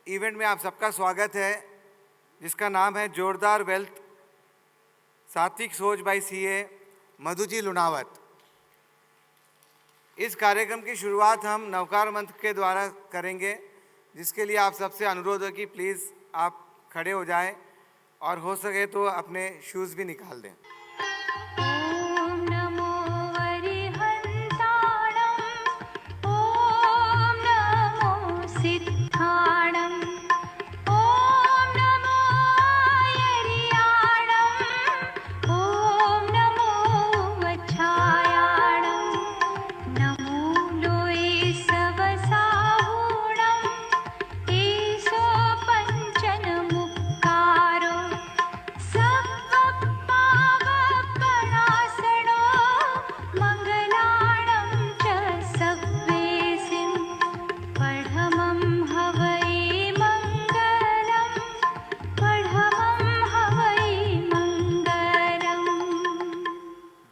Event में आप सबका स्वागत है, जिसका नाम है जोरदार वेल्थ, सात्विक सोच बाई सीए मधुजी लुनावत। इस कार्यक्रम की शुरुआत हम नवकार मंत्र के द्वारा करेंगे, जिसके लिए आप सबसे अनुरोध है कि प्लीज़ आप खड़े हो जाएं और हो सके तो अपने शूज़ भी निकाल दें। ॐ नमो वरिहन्ताणं, ॐ नमो सिद्धाणं, ॐ नमो आयर्याणं, ॐ नमो वच्छायाणं, नमो लोये सवसाहूणं, ईशो पञ्चनमुक्कारो सवप्पावपणासनो मङ्गलाणं च सव्वेसिं पढमं हवै मङ्गलं, पढमं हवै मङ्गलम्।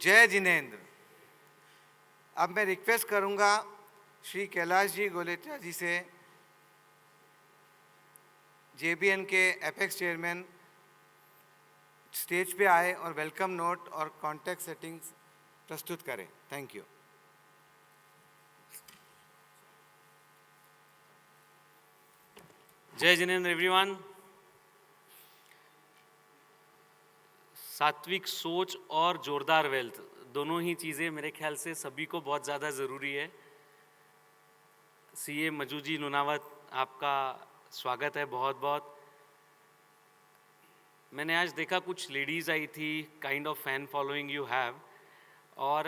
जय जिनेन्द्र। अब मैं रिक्वेस्ट करूंगा श्री कैलाश जी गोलेचा जी से, जेबीएन के एपेक्स चेयरमैन, स्टेज पे आए और वेलकम नोट और कॉन्टैक्ट सेटिंग्स प्रस्तुत करें। Thank you. जय जिनेन्द्र एवरीवन। सात्विक सोच और जोरदार वेल्थ दोनों ही चीज़ें मेरे ख्याल से सभी को बहुत ज़्यादा ज़रूरी है। सीए मधुजी लुनावत, आपका स्वागत है बहुत बहुत। मैंने आज देखा कुछ लेडीज़ आई थी, kind of fan following you have. और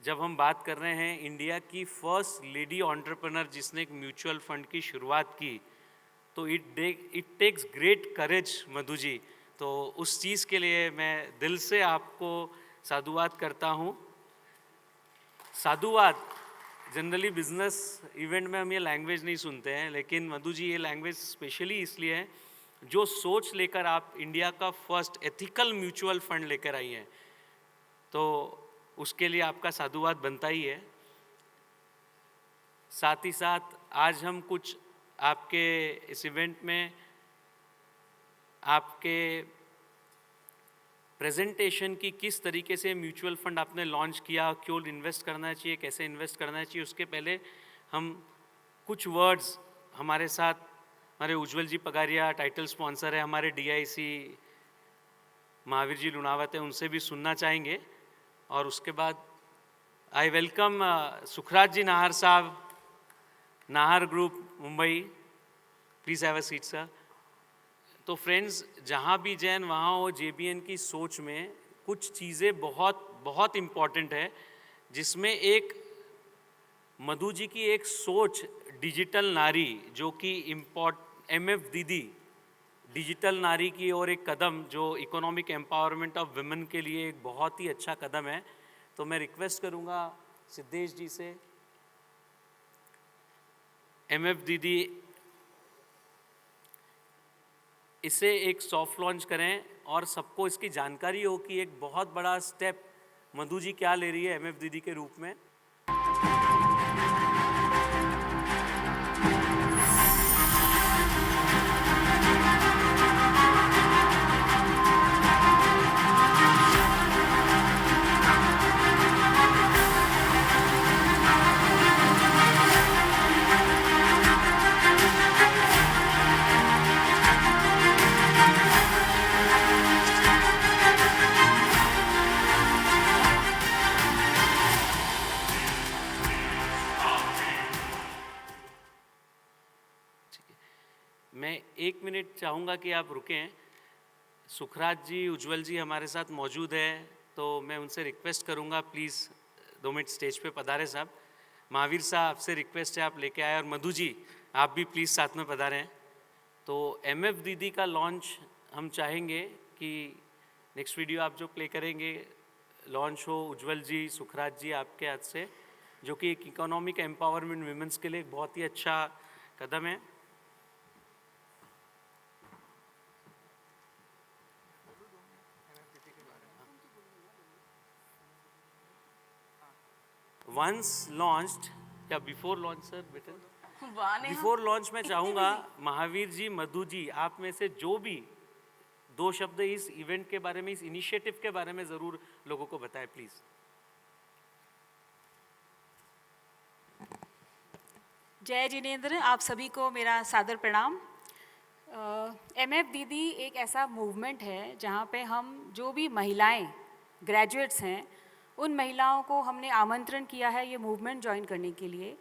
जब हम बात कर रहे हैं इंडिया की फर्स्ट लेडी एंटरप्रेन्योर जिसने एक म्यूचुअल फंड की शुरुआत की, तो it takes great courage Madhu ji. तो उस चीज़ के लिए मैं दिल से आपको साधुवाद करता हूँ। साधुवाद जनरली बिजनेस इवेंट में हम ये लैंग्वेज नहीं सुनते हैं, लेकिन मधु जी ये लैंग्वेज स्पेशली इसलिए है जो सोच लेकर आप इंडिया का फर्स्ट एथिकल म्यूचुअल फंड लेकर आई हैं, तो उसके लिए आपका साधुवाद बनता ही है। साथ ही साथ आज हम कुछ आपके इस इवेंट में आपके प्रेजेंटेशन की किस तरीके से म्यूचुअल फंड आपने लॉन्च किया, क्यों इन्वेस्ट करना चाहिए, कैसे इन्वेस्ट करना चाहिए, उसके पहले हम कुछ वर्ड्स हमारे साथ हमारे उज्जवल जी पगारिया टाइटल स्पॉन्सर है, हमारे डीआईसी महावीर जी लुनावत है, उनसे भी सुनना चाहेंगे। और उसके बाद आई वेलकम सुखराज जी नाहर साहब, Nahar group Mumbai. Please have a seat sir. तो फ्रेंड्स, जहाँ भी जैन वहाँ हो, जेबीएन की सोच में कुछ चीज़ें बहुत बहुत इम्पॉर्टेंट है, जिसमें एक मधु जी की एक सोच डिजिटल नारी, जो कि एमएफ दीदी डिजिटल नारी की ओर एक कदम, जो इकोनॉमिक एम्पावरमेंट ऑफ विमेन के लिए एक बहुत ही अच्छा कदम है। तो मैं रिक्वेस्ट करूँगा सिद्धेश जी से, एमएफ दीदी इसे एक सॉफ्ट लॉन्च करें और सबको इसकी जानकारी हो कि एक बहुत बड़ा स्टेप मधु जी क्या ले रही है एमएफ दीदी के रूप में। मैं 1 मिनट चाहूँगा कि आप रुकें। सुखराज जी, उज्जवल जी हमारे साथ मौजूद है, तो मैं उनसे रिक्वेस्ट करूँगा प्लीज़ 2 मिनट स्टेज पे पधारें साहब। महावीर साहब, आपसे रिक्वेस्ट है आप लेके आए, और मधु जी आप भी प्लीज़ साथ में पधारें। तो एमएफ दीदी का लॉन्च हम चाहेंगे कि नेक्स्ट वीडियो आप जो प्ले करेंगे लॉन्च हो उज्जवल जी, सुखराज जी आपके हाथ से, जो कि एक इकोनॉमिक एम्पावरमेंट विमेंस के लिए एक बहुत ही अच्छा कदम है। Once launched, या बिफोर लॉन्च सर बेटर, वाह नेहा। बिफोर लॉन्च मैं चाहूँगा महावीर जी, मधु जी, आप में से जो भी 2 शब्द इस इवेंट के बारे में, इस इनिशिएटिव के बारे में ज़रूर लोगों को बताएं प्लीज़। जय जिनेंद्र, आप सभी को मेरा सादर प्रणाम। एमएफ दीदी एक ऐसा मूवमेंट है जहाँ पे हम जो भी महिलाएं ग्रेजुएट्स हैं उन महिलाओं को हमने आमंत्रण किया है ये मूवमेंट ज्वाइन करने के लिए।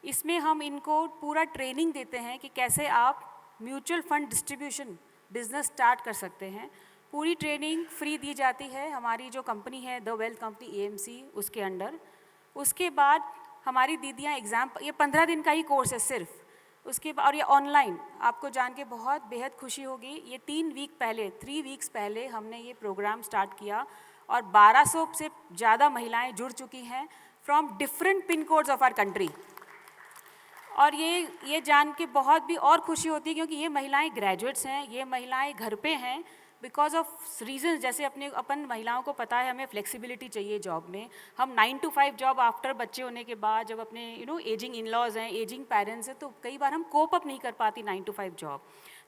इसमें हम इनको पूरा ट्रेनिंग देते हैं कि कैसे आप mutual fund distribution business start कर सकते हैं। पूरी ट्रेनिंग फ्री दी जाती है हमारी जो कंपनी है द वेल्थ कंपनी एएमसी उसके अंडर। उसके बाद हमारी दीदियाँ एग्ज़ाम, ये 15 दिन का ही कोर्स है सिर्फ। उसके बाद और ये ऑनलाइन, आपको जान के बहुत बेहद खुशी होगी, ये 3 वीक्स पहले हमने ये प्रोग्राम स्टार्ट किया और 1200 से ज़्यादा महिलाएं जुड़ चुकी हैं from different pin codes of our country. और ये जान के बहुत भी और खुशी होती है क्योंकि ये महिलाएं ग्रेजुएट्स हैं, ये महिलाएं घर पे हैं बिकॉज ऑफ रीजंस, जैसे अपन महिलाओं को पता है हमें फ्लेक्सिबिलिटी चाहिए जॉब में। हम 9 to 5 जॉब आफ्टर बच्चे होने के बाद, जब अपने एजिंग इन लॉज हैं, एजिंग पेरेंट्स हैं, तो कई बार हम कोप अप नहीं कर पाती 9 to 5 जॉब।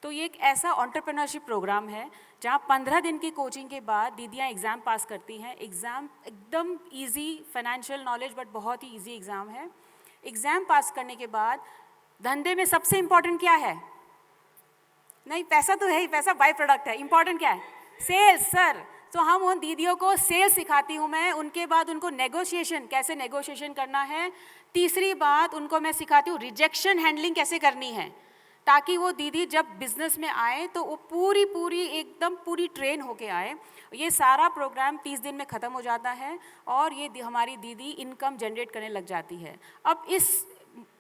तो ये एक ऐसा एंटरप्रेन्योरशिप प्रोग्राम है जहाँ 15 दिन की कोचिंग के बाद दीदियाँ एग्ज़ाम पास करती हैं। एग्ज़ाम एकदम ईजी, फाइनेंशियल नॉलेज बट बहुत ही ईजी एग्ज़ाम है। एग्ज़ाम पास करने के बाद धंधे में सबसे इम्पॉर्टेंट क्या है? नहीं, पैसा तो है ही, पैसा बाय प्रोडक्ट है। इम्पॉर्टेंट क्या है? Sales sir. तो हम उन दीदियों को सेल्स सिखाती हूँ मैं। उनके बाद उनको नेगोशिएशन, कैसे नेगोशिएशन करना है। तीसरी बात उनको मैं सिखाती हूँ रिजेक्शन हैंडलिंग कैसे करनी है, ताकि वो दीदी जब बिज़नेस में आए तो वो पूरी ट्रेन होके आए। ये सारा प्रोग्राम 30 दिन में ख़त्म हो जाता है और ये हमारी दीदी इनकम जनरेट करने लग जाती है। अब इस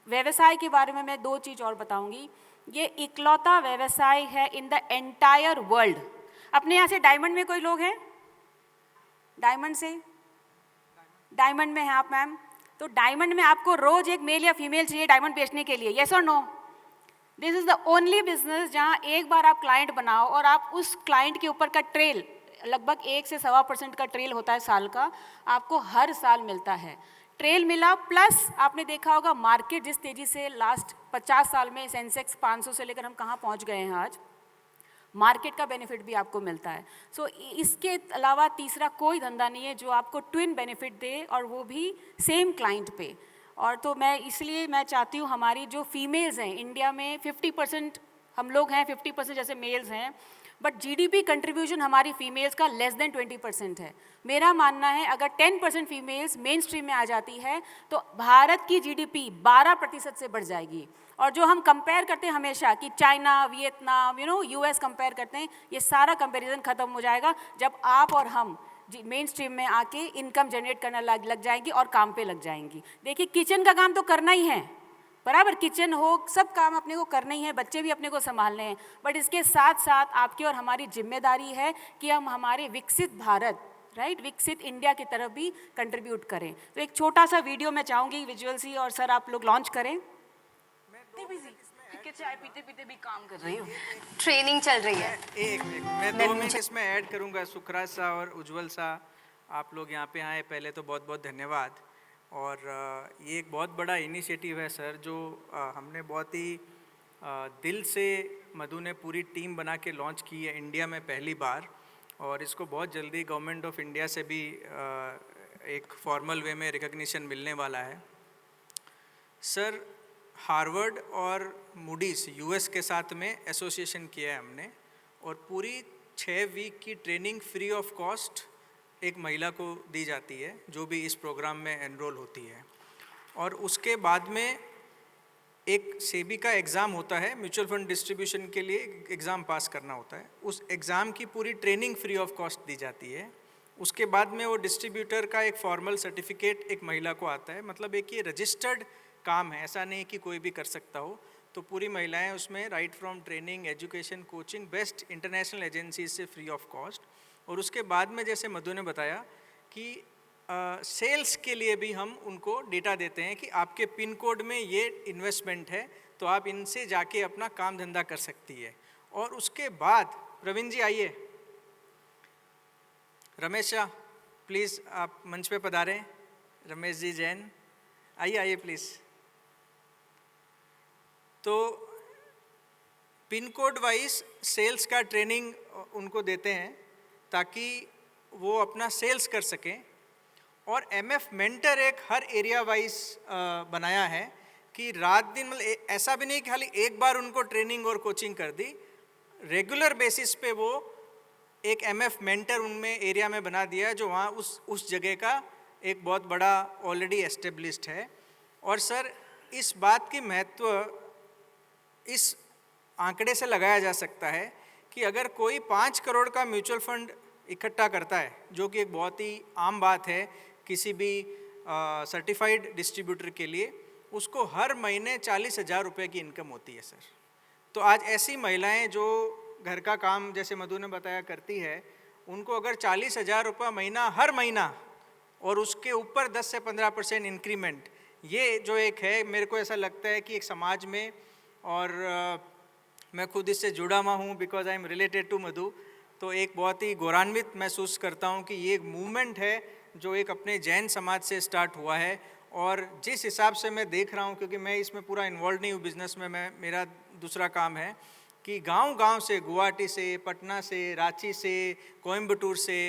व्यवसाय के बारे में मैं 2 चीज़ और बताऊंगी। ये इकलौता व्यवसाय है इन द एंटायर वर्ल्ड। अपने यहाँ से डायमंड में कोई लोग हैं? डायमंड से? डायमंड में हैं आप मैम? तो डायमंड में आपको रोज़ एक मेल या फीमेल चाहिए डायमंड बेचने के लिए, येस और no? This is the only business जहाँ एक बार आप क्लाइंट बनाओ और आप उस क्लाइंट के ऊपर का ट्रेल, लगभग 1 से 1.25% का ट्रेल होता है साल का, आपको हर साल मिलता है। ट्रेल मिला प्लस आपने देखा होगा मार्केट जिस तेज़ी से लास्ट 50 साल में सेंसेक्स 500 से लेकर हम कहाँ पहुँच गए हैं आज, मार्केट का बेनिफिट भी आपको मिलता है। सो इसके अलावा तीसरा कोई धंधा नहीं है जो आपको ट्विन बेनिफिट दे और वो भी सेम क्लाइंट पे। और तो मैं चाहती हूँ हमारी जो फीमेल्स हैं इंडिया में 50% हम लोग हैं, 50% जैसे मेल्स हैं, बट जीडीपी कंट्रीब्यूशन हमारी फीमेल्स का लेस देन 20% है। मेरा मानना है अगर 10% फीमेल्स मेन स्ट्रीम में आ जाती है तो भारत की जीडीपी 12% से बढ़ जाएगी। और जो हम कंपेयर करते हैं हमेशा कि चाइना, वियतनाम, यूएस कंपेयर करते हैं, ये सारा कंपैरिजन ख़त्म हो जाएगा जब आप और हम मेन स्ट्रीम में आके इनकम जनरेट करना लग जाएंगी और काम पे लग जाएंगी। देखिए किचन का काम तो करना ही है, बराबर, किचन हो, सब काम अपने को करना ही है, बच्चे भी अपने को संभालने हैं, बट इसके साथ साथ आपकी और हमारी जिम्मेदारी है कि हम हमारे विकसित भारत, राइट, विकसित इंडिया की तरफ भी कंट्रीब्यूट करें। तो एक छोटा सा वीडियो मैं चाहूँगी विजुअल सी, और सर आप लोग लॉन्च करें। चाय पीते पीते भी काम कर रही हूँ, ट्रेनिंग चल रही है। एक मैं 2 मिनट इसमें ऐड करूंगा। सुखराज सा और उज्जवल सा, आप लोग यहाँ पे आए, पहले तो बहुत बहुत धन्यवाद। और ये एक बहुत बड़ा इनिशिएटिव है सर, जो हमने बहुत ही दिल से, मधु ने पूरी टीम बना के लॉन्च की है इंडिया में पहली बार, और इसको बहुत जल्दी गवर्नमेंट ऑफ इंडिया से भी एक फॉर्मल वे में रिकग्निशन मिलने वाला है। सर, हार्वर्ड और मूडीज़ यूएस के साथ में एसोसिएशन किया है हमने, और पूरी 6 वीक की ट्रेनिंग फ्री ऑफ कॉस्ट एक महिला को दी जाती है जो भी इस प्रोग्राम में एनरोल होती है। और उसके बाद में एक सेबी का एग्ज़ाम होता है, म्यूचुअल फंड डिस्ट्रीब्यूशन के लिए एग्ज़ाम पास करना होता है। उस एग्ज़ाम की पूरी ट्रेनिंग फ्री ऑफ कॉस्ट दी जाती है। उसके बाद में वो डिस्ट्रीब्यूटर का एक फॉर्मल सर्टिफिकेट एक महिला को आता है। मतलब एक ये रजिस्टर्ड काम है, ऐसा नहीं कि कोई भी कर सकता हो। तो पूरी महिलाएं उसमें right from training, education, coaching, best international agencies से फ्री ऑफ कॉस्ट। और उसके बाद में जैसे मधु ने बताया कि सेल्स के लिए भी हम उनको डेटा देते हैं कि आपके पिन कोड में ये इन्वेस्टमेंट है, तो आप इनसे जाके अपना काम धंधा कर सकती है। और उसके बाद प्रवीण जी आइए, रमेश शाह प्लीज़ आप मंच पे पधारें। रमेश जी जैन आइए प्लीज़। तो पिन कोड वाइज सेल्स का ट्रेनिंग उनको देते हैं ताकि वो अपना सेल्स कर सकें। और एमएफ मेंटर एक हर एरिया वाइज बनाया है कि रात दिन, मतलब ऐसा भी नहीं कि खाली एक बार उनको ट्रेनिंग और कोचिंग कर दी, रेगुलर बेसिस पे वो एक एमएफ मेंटर उनमें एरिया में बना दिया है जो वहाँ उस जगह का एक बहुत बड़ा ऑलरेडी एस्टेब्लिश्ड है। और सर इस बात की महत्व इस आंकड़े से लगाया जा सकता है कि अगर कोई 5 करोड़ का म्यूचुअल फंड इकट्ठा करता है, जो कि एक बहुत ही आम बात है किसी भी सर्टिफाइड डिस्ट्रीब्यूटर के लिए, उसको हर महीने 40,000 रुपये की इनकम होती है सर। तो आज ऐसी महिलाएं जो घर का काम जैसे मधु ने बताया करती है, उनको अगर 40,000 रुपये महीना हर महीना और उसके ऊपर 10 से 15% इंक्रीमेंट, ये जो एक है, मेरे को ऐसा लगता है कि एक समाज में, और मैं खुद इससे जुड़ा हुआ हूँ because I am related to Madhu, तो एक बहुत ही गौरवान्वित महसूस करता हूँ कि ये एक मूवमेंट है जो एक अपने जैन समाज से स्टार्ट हुआ है। और जिस हिसाब से मैं देख रहा हूँ, क्योंकि मैं इसमें पूरा इन्वॉल्व नहीं हूँ बिज़नेस में, मेरा दूसरा काम है, कि गांव-गांव से, गुवाहाटी से, पटना से, रांची से, कोयम्बटूर से,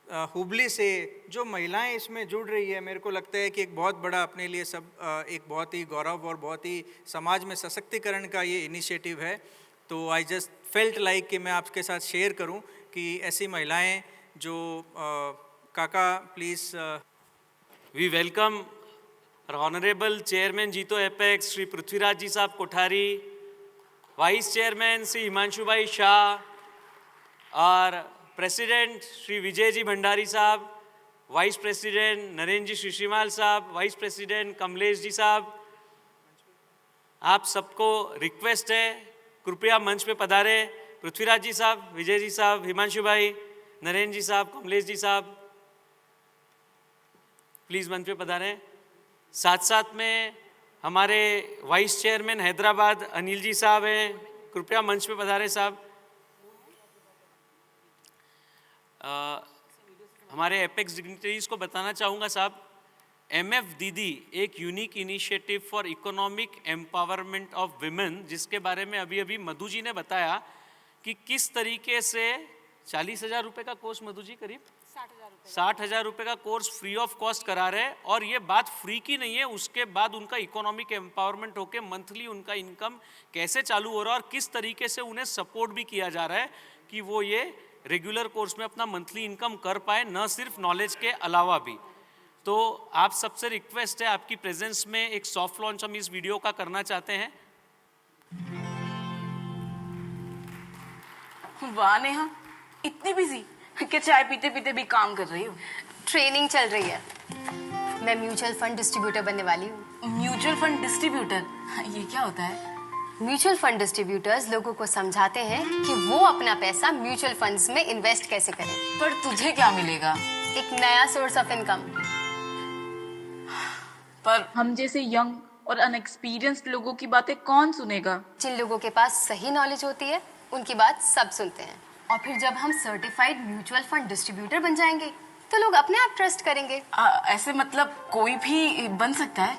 हुबली से जो महिलाएं इसमें जुड़ रही है, मेरे को लगता है कि एक बहुत बड़ा अपने लिए सब एक बहुत ही गौरव और बहुत ही समाज में सशक्तिकरण का ये इनिशिएटिव है। तो आई जस्ट फेल्ट लाइक कि मैं आपके साथ शेयर करूं कि ऐसी महिलाएं जो काका please. We welcome honourable chairman JITO apex Shri Prithviraj ji साहब कोठारी, वाइस चेयरमैन श्री हिमांशु भाई शाह और प्रेसिडेंट श्री विजय जी भंडारी साहब, वाइस प्रेसिडेंट नरेंद्र जी श्रीमाल साहब, वाइस प्रेसिडेंट कमलेश जी साहब। आप सबको रिक्वेस्ट है कृपया मंच पे पधारे। पृथ्वीराज जी साहब, विजय जी साहब, हिमांशु भाई, नरेंद्र जी साहब, कमलेश जी साहब, प्लीज़ मंच पे पधारें। साथ साथ में हमारे वाइस चेयरमैन हैदराबाद अनिल जी साहब हैं, कृपया मंच पे पधारें साहब। हमारे एपेक्स डिग्निटरीज को बताना चाहूँगा साहब, एमएफ दीदी एक unique initiative for economic empowerment of women, जिसके बारे में अभी अभी मधु जी ने बताया कि किस तरीके से 40,000 रुपये का कोर्स, मधु जी करीब 60,000 रुपये का कोर्स फ्री ऑफ कॉस्ट करा रहे हैं। और ये बात फ्री की नहीं है, उसके बाद उनका इकोनॉमिक एम्पावरमेंट होकर मंथली उनका इनकम कैसे चालू हो रहा है और किस तरीके से उन्हें सपोर्ट भी किया जा रहा है कि वो ये रेगुलर कोर्स में अपना मंथली इनकम कर पाए, न सिर्फ नॉलेज के अलावा भी। तो आप सबसे रिक्वेस्ट है, आपकी प्रेजेंस में एक सॉफ्ट लॉन्च हम इस वीडियो का करना चाहते हैं। वाह नेहा, इतनी बिजी कि चाय पीते पीते भी काम कर रही हूँ। ट्रेनिंग चल रही है। मैं म्यूचुअल फंड डिस्ट्रीब्यूटर बनने वाली हूँ। म्यूचुअल फंड डिस्ट्रीब्यूटर, ये क्या होता है? म्यूचुअल फंड डिस्ट्रीब्यूटर्स लोगों को समझाते हैं कि वो अपना पैसा म्यूचुअल फंड्स में इन्वेस्ट कैसे करें। पर तुझे क्या मिलेगा? एक नया सोर्स ऑफ इनकम। पर हम जैसे यंग और अनएक्सपीरियंस्ड लोगों की बातें कौन सुनेगा? जिन लोगों के पास सही नॉलेज होती है उनकी बात सब सुनते हैं। और फिर जब हम सर्टिफाइड म्यूचुअल फंड डिस्ट्रीब्यूटर बन जाएंगे तो लोग अपने आप ट्रस्ट करेंगे। ऐसे मतलब कोई भी बन सकता है?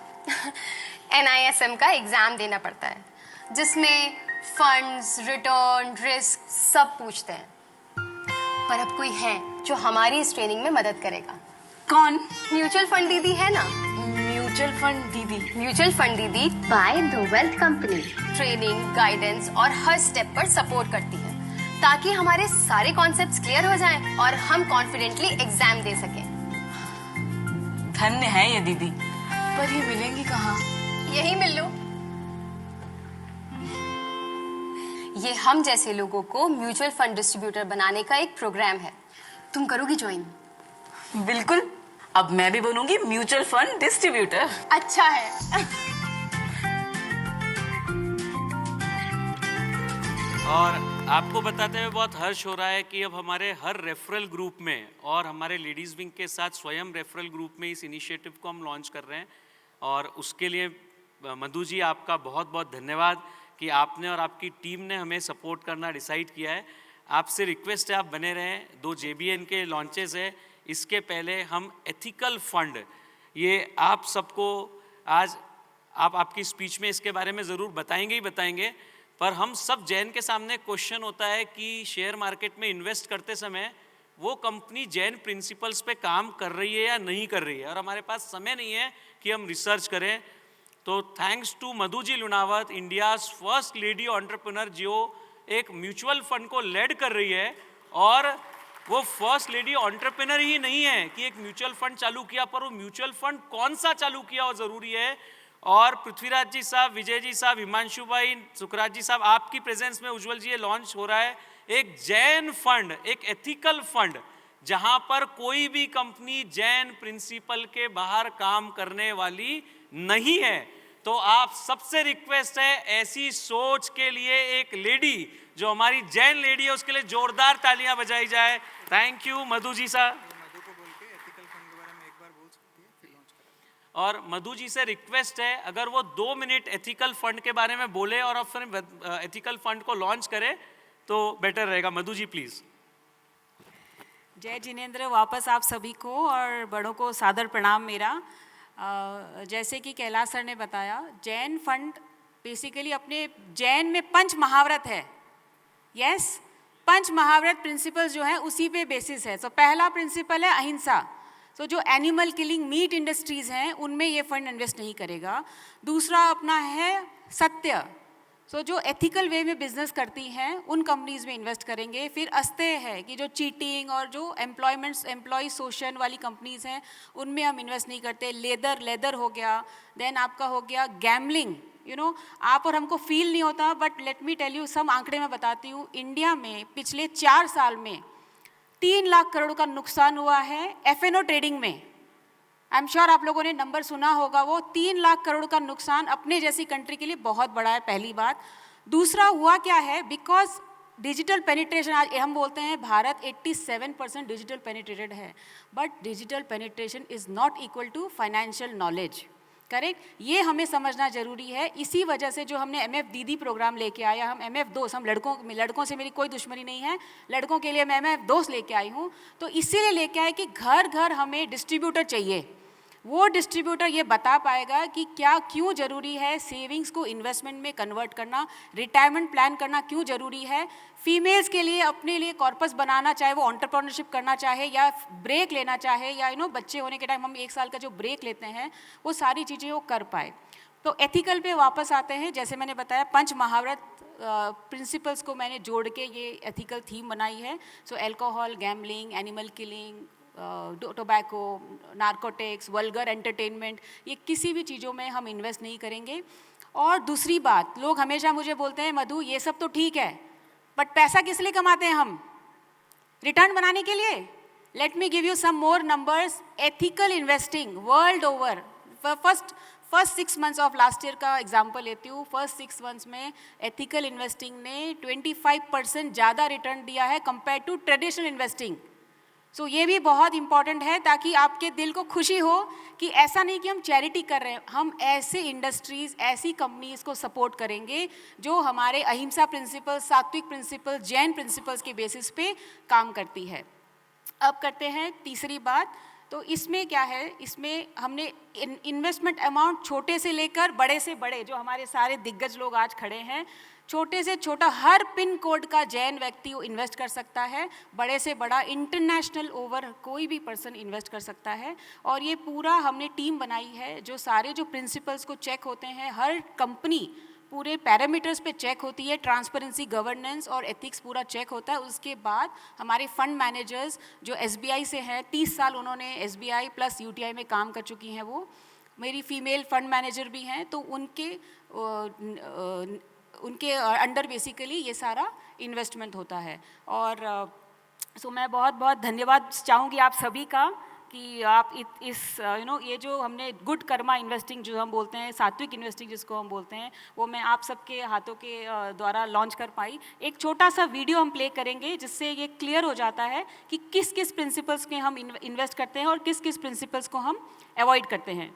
NISM का एग्जाम देना पड़ता है जिसमें फंड्स, रिटर्न, रिस्क सब पूछते हैं। पर अब कोई है जो हमारी इस ट्रेनिंग में मदद करेगा। कौन? म्यूचुअल फंड दीदी है ना। म्यूचुअल फंड दीदी? म्यूचुअल फंड दीदी by the wealth company training, guidance और हर स्टेप पर सपोर्ट करती है ताकि हमारे सारे कॉन्सेप्ट्स क्लियर हो जाएं और हम कॉन्फिडेंटली एग्जाम दे सकें। धन्य है ये दीदी। पर ये मिलेंगी कहाँ? यही मिल लो। ये हम जैसे लोगों को म्यूचुअल फंड डिस्ट्रीब्यूटर बनाने का एक प्रोग्राम है। तुम करोगी ज्वाइन? बिल्कुल, अब मैं भी बनूंगी म्यूचुअल फंड डिस्ट्रीब्यूटर। अच्छा है। और आपको बताते हुए बहुत हर्ष हो रहा है कि अब हमारे हर रेफरल ग्रुप में और हमारे लेडीज़ विंग के साथ स्वयं रेफरल ग्रुप में इस इनिशिएटिव को हम लॉन्च कर रहे हैं। और उसके लिए मधु जी आपका बहुत बहुत धन्यवाद कि आपने और आपकी टीम ने हमें सपोर्ट करना डिसाइड किया है। आपसे रिक्वेस्ट है आप बने रहें। 2 JBN के लॉन्चेस है, इसके पहले हम एथिकल फंड, ये आप सबको आज आप आपकी स्पीच में इसके बारे में ज़रूर बताएंगे ही बताएंगे, पर हम सब जैन के सामने क्वेश्चन होता है कि शेयर मार्केट में इन्वेस्ट करते समय वो कंपनी जैन प्रिंसिपल्स पे काम कर रही है या नहीं कर रही है, और हमारे पास समय नहीं है कि हम रिसर्च करें। तो thanks to Madhu ji Lunawat, India's first lady entrepreneur, जो एक म्यूचुअल फंड को लेड कर रही है, और वो फर्स्ट लेडी एंटरप्रेन्योर ही नहीं है कि एक म्यूचुअल फंड चालू किया, पर वो म्यूचुअल फंड कौन सा चालू किया वो ज़रूरी है। और पृथ्वीराज जी साहब, विजय जी साहब, हिमांशु भाई, सुखराज जी साहब, आपकी प्रेजेंस में उज्जवल जी ये लॉन्च हो रहा है एक जैन फंड, एक एथिकल फंड, जहां पर कोई भी कंपनी जैन प्रिंसिपल के बाहर काम करने वाली नहीं है। तो आप सबसे रिक्वेस्ट है, ऐसी सोच के लिए एक लेडी जो हमारी जैन लेडी है उसके लिए जोरदार तालियां बजाई जाए। थैंक यू मधु जी साहब। मधु को बोल के एथिकल फंड के बारे में एक बार बोल सकती है, फिर लॉन्च करेंगे। और मधु जी से रिक्वेस्ट है, अगर वो 2 मिनट एथिकल फंड के बारे में बोले और फिर एथिकल फंड को लॉन्च करे तो बेटर रहेगा। मधु जी प्लीज। जय जिनेंद्र, वापस आप सभी को और बड़ों को सादर प्रणाम मेरा। जैसे कि कैलाश सर ने बताया, जैन फंड बेसिकली अपने जैन में पंच महाव्रत है। यस, पंच महाव्रत प्रिंसिपल जो है उसी पे बेसिस है। तो पहला प्रिंसिपल है अहिंसा। तो जो एनिमल किलिंग मीट इंडस्ट्रीज़ हैं उनमें ये फंड इन्वेस्ट नहीं करेगा। दूसरा अपना है सत्य। सो जो एथिकल वे में बिजनेस करती हैं उन कंपनीज़ में इन्वेस्ट करेंगे। फिर अस्तेय है कि जो चीटिंग और जो एम्प्लॉय शोषण वाली कंपनीज़ हैं उनमें हम इन्वेस्ट नहीं करते। लेदर हो गया। देन आपका हो गया गैमलिंग। आप और हमको फील नहीं होता, but let me tell you some आंकड़े मैं बताती हूँ। इंडिया में पिछले 4 साल में 3 लाख करोड़ का नुकसान हुआ है F&O ट्रेडिंग में। आई एम श्योर आप लोगों ने नंबर सुना होगा। वो 3 लाख करोड़ का नुकसान अपने जैसी कंट्री के लिए बहुत बड़ा है, पहली बात। दूसरा हुआ क्या है, बिकॉज डिजिटल पेनिट्रेशन, आज हम बोलते हैं भारत 87% डिजिटल पेनिट्रेटेड है, but digital penetration is not equal to financial knowledge. Correct, ये हमें समझना जरूरी है। इसी वजह से जो हमने MF दीदी प्रोग्राम लेके आया, हम MF दोस्त, हम लड़कों से मेरी कोई दुश्मनी नहीं है, लड़कों के लिए मैं MF दोस्त लेके आई हूँ। तो इसीलिए लेके आए कि घर घर हमें डिस्ट्रीब्यूटर चाहिए। वो डिस्ट्रीब्यूटर ये बता पाएगा कि क्या क्यों ज़रूरी है सेविंग्स को इन्वेस्टमेंट में कन्वर्ट करना, रिटायरमेंट प्लान करना क्यों ज़रूरी है, फीमेल्स के लिए अपने लिए कॉर्पस बनाना, चाहे वो एंटरप्रेन्योरशिप करना चाहे या ब्रेक लेना चाहे, या बच्चे होने के टाइम हम 1 साल का जो ब्रेक लेते हैं, वो सारी चीज़ें वो कर पाए। तो एथिकल पे वापस आते हैं। जैसे मैंने बताया, पंच महाव्रत प्रिंसिपल्स को मैंने जोड़ के ये एथिकल थीम बनाई है। So alcohol, gambling, animal killing, tobacco, narcotics, vulgar entertainment, ये किसी भी चीज़ों में हम इन्वेस्ट नहीं करेंगे। और दूसरी बात, लोग हमेशा मुझे बोलते हैं मधु ये सब तो ठीक है, बट पैसा किस लिए कमाते हैं हम? रिटर्न बनाने के लिए। Let me give you some more numbers. Ethical investing world over, first 6 months of last year का एग्जाम्पल लेती हूँ। फर्स्ट 6 मंथ्स में एथिकल इन्वेस्टिंग ने 25% ज़्यादा रिटर्न दिया है compare to traditional investing. So ये भी बहुत इंपॉर्टेंट है, ताकि आपके दिल को खुशी हो कि ऐसा नहीं कि हम चैरिटी कर रहे हैं, हम ऐसे इंडस्ट्रीज़, ऐसी कंपनीज़ को सपोर्ट करेंगे जो हमारे अहिंसा प्रिंसिपल, सात्विक प्रिंसिपल, जैन प्रिंसिपल्स के बेसिस पे काम करती है। अब करते हैं तीसरी बात। तो इसमें क्या है, इसमें हमने इन्वेस्टमेंट अमाउंट छोटे से लेकर बड़े से बड़े, जो हमारे सारे दिग्गज लोग आज खड़े हैं, छोटे से छोटा हर पिन कोड का जैन व्यक्ति इन्वेस्ट कर सकता है, बड़े से बड़ा इंटरनेशनल ओवर कोई भी पर्सन इन्वेस्ट कर सकता है। और ये पूरा हमने टीम बनाई है, जो सारे जो प्रिंसिपल्स को चेक होते हैं, हर कंपनी पूरे पैरामीटर्स पे चेक होती है, ट्रांसपेरेंसी, गवर्नेंस और एथिक्स पूरा चेक होता है। उसके बाद हमारे फंड मैनेजर्स जो SBI से हैं, 30 साल उन्होंने SBI प्लस UTI में काम कर चुकी हैं, वो मेरी फीमेल फंड मैनेजर भी हैं, तो उनके अंडर बेसिकली ये सारा इन्वेस्टमेंट होता है। और सो मैं बहुत बहुत धन्यवाद चाहूँगी आप सभी का कि आप इस ये जो हमने गुड कर्मा इन्वेस्टिंग जो हम बोलते हैं, सात्विक इन्वेस्टिंग जिसको हम बोलते हैं, वो मैं आप सबके हाथों के द्वारा लॉन्च कर पाई। एक छोटा सा वीडियो हम प्ले करेंगे जिससे ये क्लियर हो जाता है कि किस किस प्रिंसिपल्स के हम इन्वेस्ट करते हैं और किस किस प्रिंसिपल्स को हम अवॉइड करते हैं।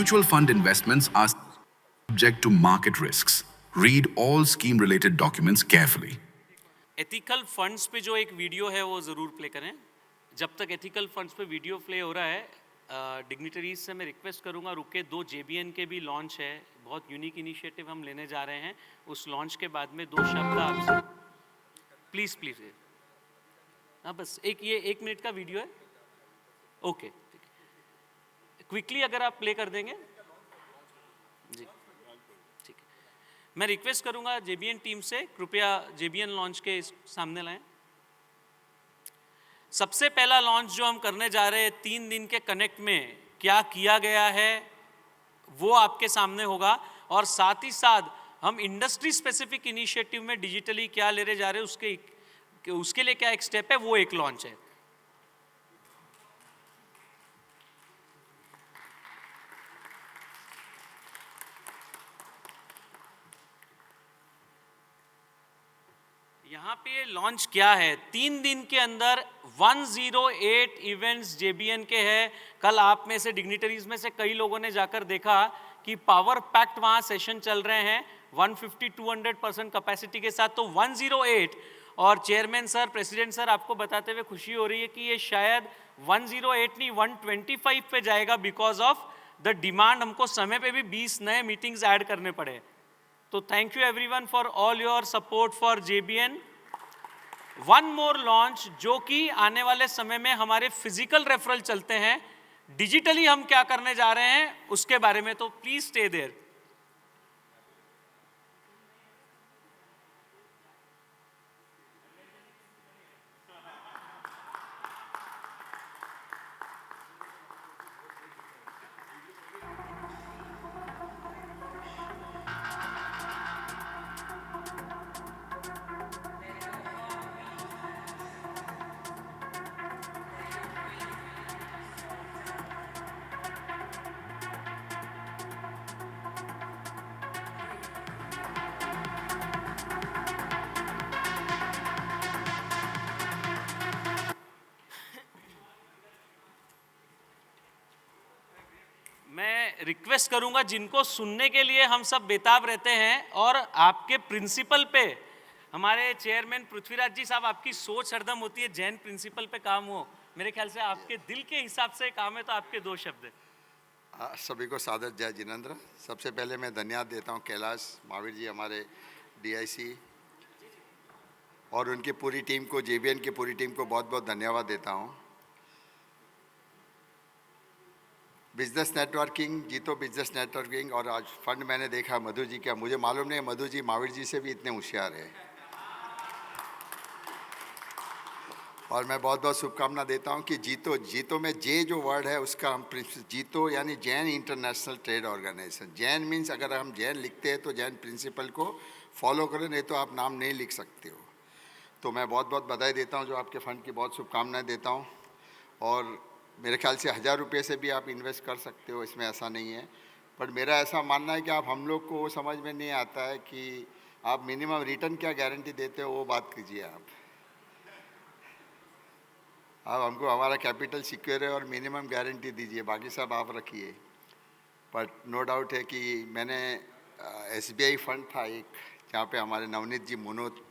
Mutual fund investments are subject to market risks. Read all scheme-related documents carefully. Ethical funds पे जो एक वीडियो है वो ज़रूर प्ले करें. जब तक एथिकल फंड्स पे वीडियो प्ले हो रहा है, डिग्निटरीज से मैं रिक्वेस्ट करूंगा रुके. 2 JBN के भी लॉन्च है, बहुत यूनिक इनिशिएटिव हम लेने जा रहे हैं. उस लॉन्च के बाद में 2 शब्द आपसे प्लीज़ प्लीज़. हाँ बस ये 1 मिनट का वीडियो है. ओके ठीक है, क्विकली अगर आप प्ले कर देंगे जी ठीक है. मैं रिक्वेस्ट करूंगा JBN टीम से कृपया JBN लॉन्च के सामने लाएं. सबसे पहला लॉन्च जो हम करने जा रहे हैं 3 दिन के कनेक्ट में क्या किया गया है वो आपके सामने होगा, और साथ ही साथ हम इंडस्ट्री स्पेसिफिक इनिशिएटिव में डिजिटली क्या लेने जा रहे हैं उसके लिए क्या एक स्टेप है, वो एक लॉन्च है. यहाँ पे लॉन्च क्या है, 3 दिन के अंदर 108 इवेंट्स JBN के हैं. कल आप में से डिग्निटरीज में से कई लोगों ने जाकर देखा कि पावर पैक्ट वहाँ सेशन चल रहे हैं 150-200% कैपेसिटी के साथ. तो 108 और चेयरमैन सर, प्रेसिडेंट सर, आपको बताते हुए खुशी हो रही है कि ये शायद 108 नहीं 125 पे जाएगा बिकॉज ऑफ द डिमांड. हमको समय पे भी 20 नए मीटिंग्स ऐड करने पड़े. तो thank you everyone for all your support for JBN. 1 more launch जो कि आने वाले समय में हमारे फिजिकल रेफरल चलते हैं, डिजिटली हम क्या करने जा रहे हैं उसके बारे में. तो प्लीज स्टे देयर. मैं रिक्वेस्ट करूंगा जिनको सुनने के लिए हम सब बेताब रहते हैं, और आपके प्रिंसिपल पे हमारे चेयरमैन पृथ्वीराज जी साहब, आपकी सोच हरदम होती है जैन प्रिंसिपल पे काम हो. मेरे ख्याल से आपके दिल के हिसाब से काम है, तो आपके 2 शब्द है. सभी को सादर जय जिनेंद्र. सबसे पहले मैं धन्यवाद देता हूं कैलाश महावीर जी, हमारे DIC, और उनकी पूरी टीम को, JBN की पूरी टीम को बहुत बहुत धन्यवाद देता हूं. बिजनेस नेटवर्किंग, जीतो बिजनेस नेटवर्किंग, और आज फंड मैंने देखा मधु जी का, मुझे मालूम नहीं मधु जी महावीर जी से भी इतने होशियार है. और मैं बहुत बहुत शुभकामना देता हूं कि जीतो में जे जो वर्ड है उसका हम जीतो यानी Jain international trade organisation. Jain means अगर हम जैन लिखते हैं तो जैन प्रिंसिपल को फॉलो करें, नहीं तो आप नाम नहीं लिख सकते हो. तो मैं बहुत बहुत बधाई देता हूं, जो आपके फ़ंड की बहुत शुभकामनाएं देता हूं. और मेरे ख्याल से 1000 रुपये से भी आप इन्वेस्ट कर सकते हो, इसमें ऐसा नहीं है. बट मेरा ऐसा मानना है कि आप हम लोग को वो समझ में नहीं आता है कि आप मिनिमम रिटर्न क्या गारंटी देते हो, वो बात कीजिए. आप हमको हमारा कैपिटल सिक्योर है और मिनिमम गारंटी दीजिए, बाकी सब आप रखिए. बट नो डाउट है कि मैंने SBI फंड था एक, जहाँ पे हमारे नवनीत जी मुनोत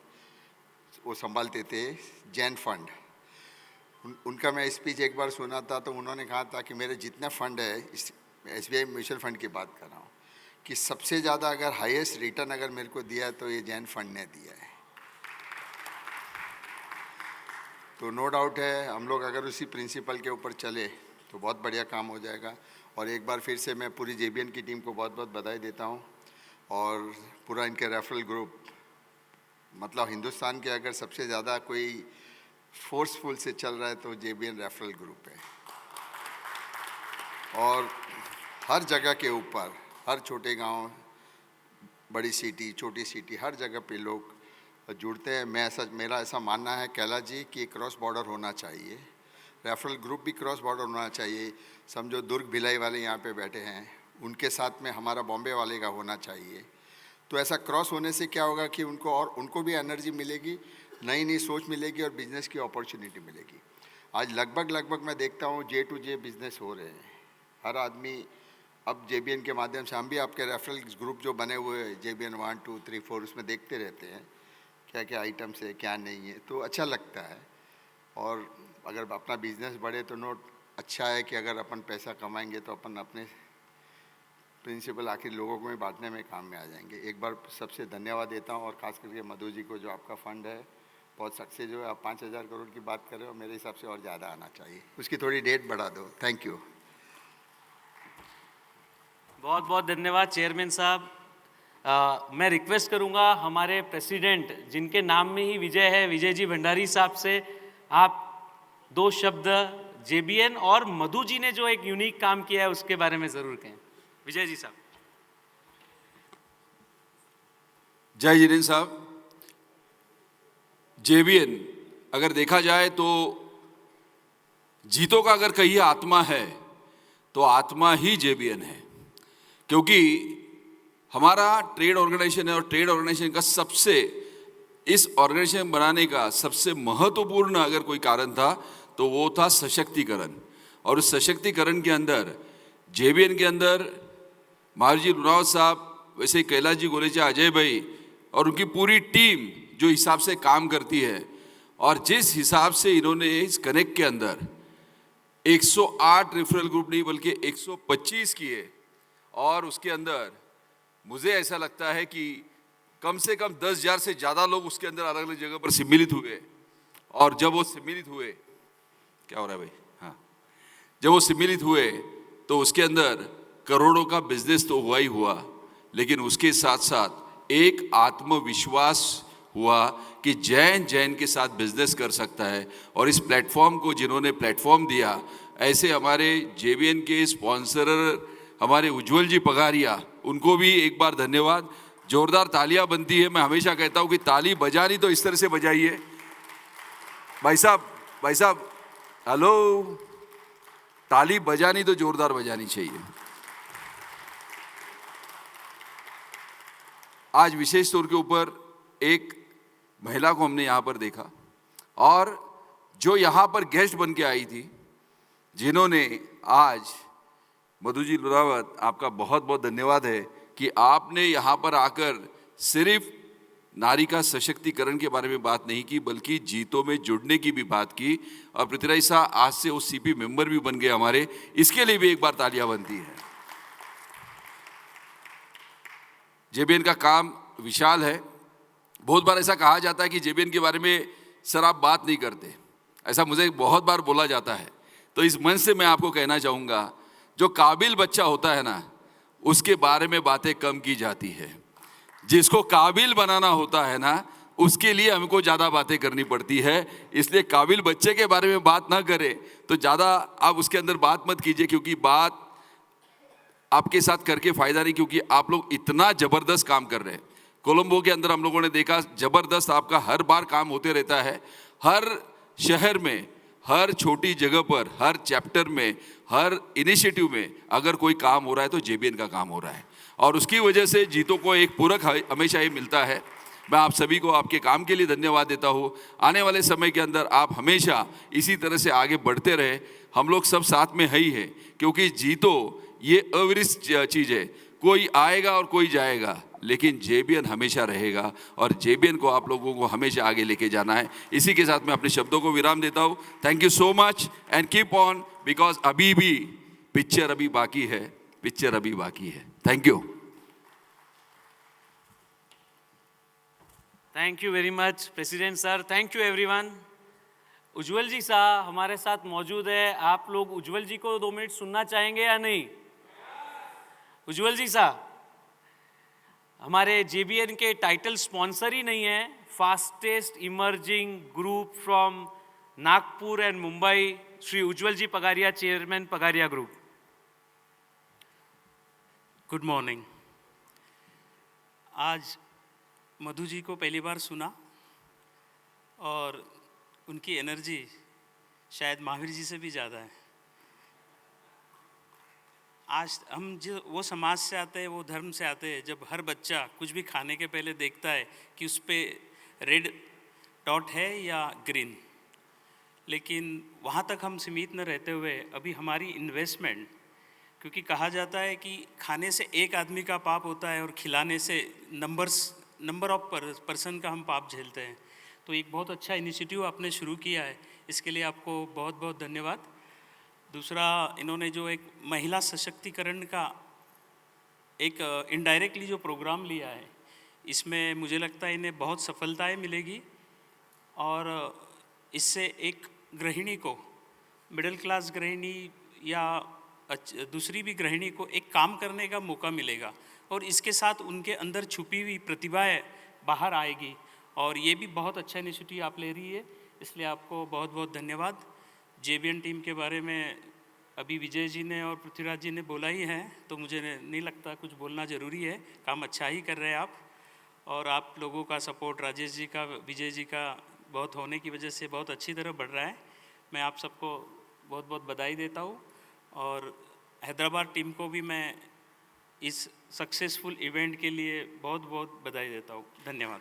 वो संभालते थे, जैन फंड. उनका मैं स्पीच एक बार सुना था, तो उन्होंने कहा था कि मेरे जितने फंड है, SBI म्यूचुअल फंड की बात कर रहा हूँ, कि सबसे ज़्यादा अगर हाईएस्ट रिटर्न अगर मेरे को दिया है तो ये जैन फंड ने दिया है. तो नो डाउट है हम लोग अगर उसी प्रिंसिपल के ऊपर चले तो बहुत बढ़िया काम हो जाएगा. और एक बार फिर से मैं पूरी JBN की टीम को बहुत बहुत बधाई देता हूँ, और पूरा इनके रेफरल ग्रुप, मतलब हिंदुस्तान के अगर सबसे ज़्यादा कोई फोर्सफुल से चल रहा है तो JBN रेफरल ग्रुप है. और हर जगह के ऊपर, हर छोटे गांव, बड़ी सिटी, छोटी सिटी, हर जगह पे लोग जुड़ते हैं. मेरा ऐसा मानना है कैलाश जी कि क्रॉस बॉर्डर होना चाहिए, रेफरल ग्रुप भी क्रॉस बॉर्डर होना चाहिए. समझो दुर्ग भिलाई वाले यहाँ पे बैठे हैं, उनके साथ में हमारा बॉम्बे वाले का होना चाहिए. तो ऐसा क्रॉस होने से क्या होगा कि उनको भी एनर्जी मिलेगी, नई नई सोच मिलेगी और बिजनेस की अपॉर्चुनिटी मिलेगी. आज लगभग मैं देखता हूँ J to J बिजनेस हो रहे हैं. हर आदमी अब JBN के माध्यम से हम भी आपके रेफरल ग्रुप जो बने हुए हैं JBN 1 2 3 4 उसमें देखते रहते हैं क्या क्या आइटम्स है क्या नहीं है, तो अच्छा लगता है। और अगर अपना बिजनेस बढ़े तो नोट अच्छा है कि अगर अपन पैसा कमाएंगे तो अपन अपने प्रिंसिपल आखिर लोगों को भी बांटने में काम में आ जाएंगे। एक बार सबसे धन्यवाद देता हूँ और ख़ास करके मधु जी को, जो आपका फंड है बहुत सक्सेस जो है। आप 5,000 करोड़ की बात कर रहे हो, मेरे हिसाब से और ज़्यादा आना चाहिए, उसकी थोड़ी डेट बढ़ा दो। Thank you. बहुत बहुत धन्यवाद चेयरमैन साहब। मैं रिक्वेस्ट करूंगा हमारे प्रेसिडेंट जिनके नाम में ही विजय है, विजय जी भंडारी साहब से आप 2 शब्द JBN और मधु जी ने जो एक यूनिक काम किया है उसके बारे में ज़रूर कहें। विजय जी साहब। जय जिनेन्द्र साहब। JBN अगर देखा जाए तो जीतो का अगर कहिए आत्मा है तो आत्मा ही JBN है, क्योंकि हमारा ट्रेड ऑर्गेनाइजेशन है और ट्रेड ऑर्गेनाइजेशन का सबसे, इस ऑर्गेनाइजेशन बनाने का सबसे महत्वपूर्ण अगर कोई कारण था तो वो था सशक्तिकरण। और उस सशक्तिकरण के अंदर JBN के अंदर महावीर जी लुनावत साहब, वैसे ही कैलाश जी गोलेचा, अजय भाई और उनकी पूरी टीम जो हिसाब से काम करती है, और जिस हिसाब से इन्होंने इस कनेक्ट के अंदर 108 रेफरल ग्रुप नहीं बल्कि 125 किए, और उसके अंदर मुझे ऐसा लगता है कि कम से कम 10,000 से ज़्यादा लोग उसके अंदर अलग अलग जगह पर सम्मिलित हुए। और जब वो सम्मिलित हुए, क्या हो रहा है भाई, हाँ, जब वो सम्मिलित हुए तो उसके अंदर करोड़ों का बिजनेस तो हुआ ही हुआ, लेकिन उसके साथ साथ एक आत्मविश्वास हुआ कि जैन के साथ बिजनेस कर सकता है। और इस प्लेटफॉर्म को जिन्होंने प्लेटफॉर्म दिया, ऐसे हमारे JBN के स्पॉन्सर हमारे उज्जवल जी पगारिया, उनको भी एक बार धन्यवाद। जोरदार तालियां बनती है। मैं हमेशा कहता हूं कि ताली बजानी तो इस तरह से बजाइए। भाई साहब हेलो, ताली बजानी तो जोरदार बजानी चाहिए। आज विशेष तौर के ऊपर एक महिला को हमने यहाँ पर देखा, और जो यहाँ पर गेस्ट बन के आई थी, जिन्होंने आज, मधु जी लुनावत, आपका बहुत बहुत धन्यवाद है कि आपने यहाँ पर आकर सिर्फ नारी का सशक्तिकरण के बारे में बात नहीं की, बल्कि जीतों में जुड़ने की भी बात की। और पृथ्वीराज साहब आज से वो CP मेंबर भी बन गए हमारे, इसके लिए भी एक बार तालियां बनती है। JBN का काम विशाल है। बहुत बार ऐसा कहा जाता है कि JBN के बारे में सर आप बात नहीं करते, ऐसा मुझे बहुत बार बोला जाता है। तो इस मंच से मैं आपको कहना चाहूँगा, जो काबिल बच्चा होता है ना, उसके बारे में बातें कम की जाती है। जिसको काबिल बनाना होता है ना, उसके लिए हमको ज़्यादा बातें करनी पड़ती है। इसलिए काबिल बच्चे के बारे में बात ना करें तो ज़्यादा आप उसके अंदर बात मत कीजिए, क्योंकि बात आपके साथ करके फ़ायदा नहीं, क्योंकि आप लोग इतना ज़बरदस्त काम कर रहे हैं। कोलंबो के अंदर हम लोगों ने देखा, ज़बरदस्त आपका हर बार काम होते रहता है। हर शहर में, हर छोटी जगह पर, हर चैप्टर में, हर इनिशिएटिव में अगर कोई काम हो रहा है तो JBN का काम हो रहा है, और उसकी वजह से जीतों को एक पूरक हमेशा ही मिलता है। मैं आप सभी को आपके काम के लिए धन्यवाद देता हूँ। आने वाले समय के अंदर आप हमेशा इसी तरह से आगे बढ़ते रहे। हम लोग सब साथ में है ही है, क्योंकि जीतो ये अविरत चीज़ है। कोई आएगा और कोई जाएगा, लेकिन JBN हमेशा रहेगा, और JBN को आप लोगों को हमेशा आगे लेके जाना है। इसी के साथ मैं अपने शब्दों को विराम देता हूँ। Thank you so much and keep on, because अभी भी पिक्चर अभी बाकी है, पिक्चर अभी बाकी है। Thank you. Thank you very much president sir. Thank you everyone. Ujjwal ji साहब हमारे साथ मौजूद है। आप लोग उज्जवल जी को 2 मिनट सुनना चाहेंगे या नहीं? उज्जवल जी साहब हमारे JBN के टाइटल स्पॉन्सर ही नहीं है, fastest emerging group from Nagpur and Mumbai, Shri Ujjwal ji Pagaria, chairman Pagaria group. Good morning. आज मधु जी को पहली बार सुना, और उनकी एनर्जी शायद महावीर जी से भी ज़्यादा है। आज हम जो वो समाज से आते हैं, वो धर्म से आते हैं, जब हर बच्चा कुछ भी खाने के पहले देखता है कि उस पर रेड डॉट है या ग्रीन, लेकिन वहाँ तक हम सीमित न रहते हुए अभी हमारी इन्वेस्टमेंट क्योंकि कहा जाता है कि खाने से एक आदमी का पाप होता है और खिलाने से नंबर ऑफ पर्सन का हम पाप झेलते हैं। तो एक बहुत अच्छा इनिशिएटिव आपने शुरू किया है, इसके लिए आपको बहुत बहुत धन्यवाद। दूसरा, इन्होंने जो एक महिला सशक्तिकरण का एक इनडायरेक्टली जो प्रोग्राम लिया है, इसमें मुझे लगता है इन्हें बहुत सफलताएं मिलेगी और इससे एक गृहिणी को, मिडिल क्लास गृहिणी या दूसरी भी गृहिणी को एक काम करने का मौका मिलेगा और इसके साथ उनके अंदर छुपी हुई प्रतिभाएं बाहर आएगी। और ये भी बहुत अच्छा इनिशिएटिव आप ले रही है, इसलिए आपको बहुत बहुत धन्यवाद। JBN टीम के बारे में अभी विजय जी ने और पृथ्वीराज जी ने बोला ही है, तो मुझे नहीं लगता कुछ बोलना ज़रूरी है। काम अच्छा ही कर रहे हैं आप, और आप लोगों का सपोर्ट राजेश जी का, विजय जी का बहुत होने की वजह से बहुत अच्छी तरह बढ़ रहा है। मैं आप सबको बहुत बहुत बधाई देता हूँ और हैदराबाद टीम को भी मैं इस सक्सेसफुल इवेंट के लिए बहुत बहुत बधाई देता हूँ। धन्यवाद।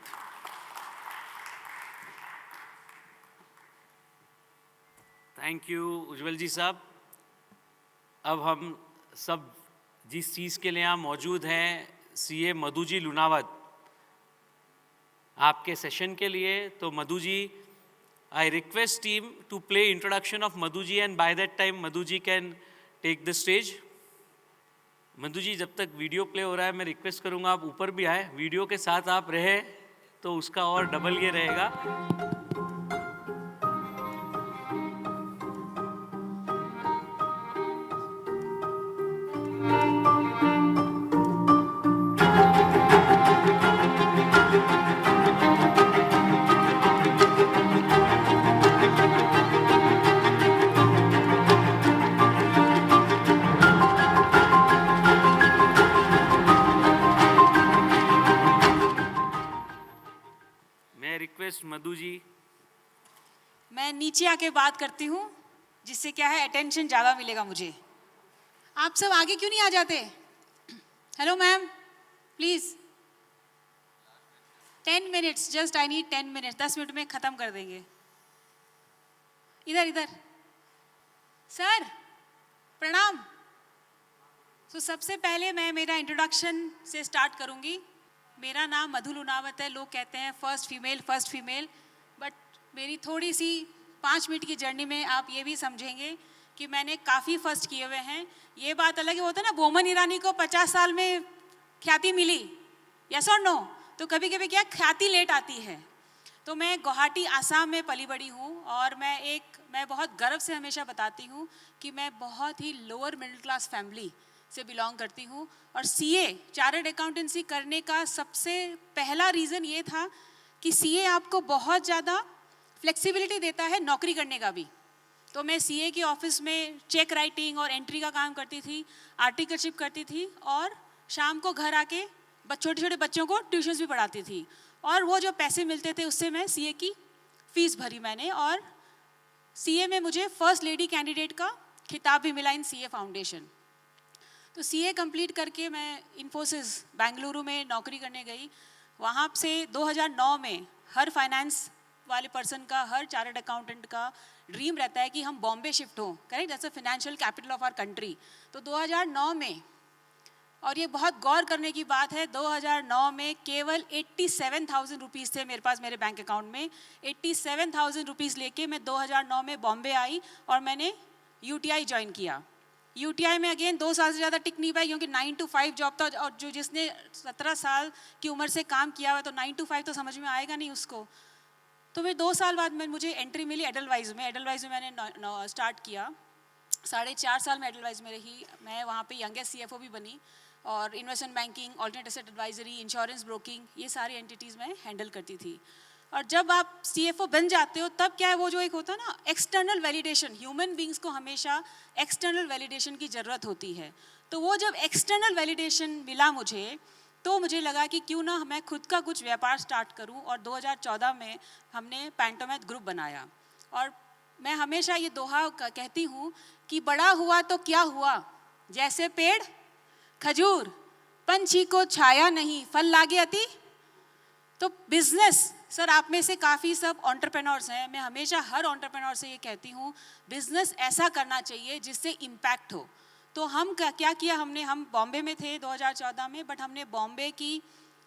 थैंक यू उज्जवल जी साहब। अब हम सब जिस चीज़ के लिए यहाँ मौजूद हैं, CA मधु जी लुनावत आपके सेशन के लिए, तो Madhu ji, I request team to play introduction of Madhu ji and by that time Madhu ji can take the stage. Madhu ji, जब तक वीडियो प्ले हो रहा है मैं रिक्वेस्ट करूँगा आप ऊपर भी आए, वीडियो के साथ आप रहे तो उसका और डबल ये रहेगा। मधु जी, मैं नीचे आके बात करती हूँ जिससे क्या है अटेंशन ज़्यादा मिलेगा मुझे। आप सब आगे क्यों नहीं आ जाते? Hello ma'am, please 10 minutes, just I need 10 minutes, 10 minute में ख़त्म कर देंगे। इधर इधर सर, प्रणाम। तो सबसे पहले मैं मेरा इंट्रोडक्शन से स्टार्ट करूँगी। मेरा नाम मधु लुनावत है, लोग कहते हैं फर्स्ट फीमेल, बट मेरी थोड़ी सी 5 मिनट की जर्नी में आप ये भी समझेंगे कि मैंने काफ़ी फर्स्ट किए हुए हैं। ये बात अलग है, होता है ना, बोमन ईरानी को 50 साल में ख्याति मिली, यस और नो? तो कभी कभी क्या ख्याति लेट आती है। तो मैं गुवाहाटी आसाम में पली बड़ी हूँ और मैं बहुत गर्व से हमेशा बताती हूँ कि मैं बहुत ही लोअर मिडिल क्लास फैमिली से बिलोंग करती हूँ। और CA चार्टर्ड अकाउंटेंसी करने का सबसे पहला रीज़न ये था कि CA आपको बहुत ज़्यादा फ्लेक्सिबिलिटी देता है नौकरी करने का भी। तो मैं CA के ऑफिस में चेक राइटिंग और एंट्री का काम करती थी, आर्टिकलशिप करती थी और शाम को घर आके छोटे छोटे बच्चों को ट्यूशन्स भी पढ़ाती थी। और वो जो पैसे मिलते थे उससे मैं CA की फ़ीस भरी मैंने, और CA में मुझे फर्स्ट लेडी कैंडिडेट का खिताब भी मिला इन CA फाउंडेशन। तो CA कंप्लीट करके मैं इन्फोसिस बेंगलुरु में नौकरी करने गई। वहाँ से 2009 में हर फाइनेंस वाले पर्सन का, हर चार्टर्ड अकाउंटेंट का ड्रीम रहता है कि हम बॉम्बे शिफ्ट हों, करेक्ट, जैसे financial capital of our country. तो 2009 में, और ये बहुत गौर करने की बात है, 2009 में केवल 87,000 रुपीज़ थे मेरे पास, मेरे बैंक अकाउंट में। 87,000 रुपीज़ लेके मैं 2009 में बॉम्बे आई और मैंने UTI ज्वाइन किया। UTI में अगेन 2 साल से ज़्यादा टिक नहीं पाई क्योंकि 9 to 5 जॉब था, और जिसने 17 साल की उम्र से काम किया हुआ तो 9 to 5 तो समझ में आएगा नहीं उसको। तो फिर 2 साल बाद में मुझे एंट्री मिली एडलवाइज में। एडलवाइज में मैंने स्टार्ट किया, 4.5 साल में एडलवाइज में रही। मैं वहाँ पे यंगेस्ट CFO भी बनी और investment banking, alternate asset advisory, insurance broking, ये सारी एंटिटीज़ मैं हैंडल करती थी। और जब आप CFO बन जाते हो तब क्या है, वो जो एक होता है ना एक्सटर्नल वैलिडेशन, ह्यूमन बींग्स को हमेशा एक्सटर्नल वैलिडेशन की ज़रूरत होती है। तो वो जब एक्सटर्नल वैलिडेशन मिला मुझे, तो मुझे लगा कि क्यों ना मैं खुद का कुछ व्यापार स्टार्ट करूं। और 2014 में हमने पैंटोमैथ ग्रुप बनाया। और मैं हमेशा ये दोहा कहती हूँ कि बड़ा हुआ तो क्या हुआ, जैसे पेड़ खजूर, पंछी को छाया नहीं, फल लागे अति। तो बिजनेस, सर आप में से काफ़ी सब एंटरप्रेन्योर्स हैं, मैं हमेशा हर एंटरप्रेन्योर से ये कहती हूँ बिजनेस ऐसा करना चाहिए जिससे इम्पैक्ट हो। तो हम क्या किया हमने, हम बॉम्बे में थे 2014 में, बट हमने बॉम्बे की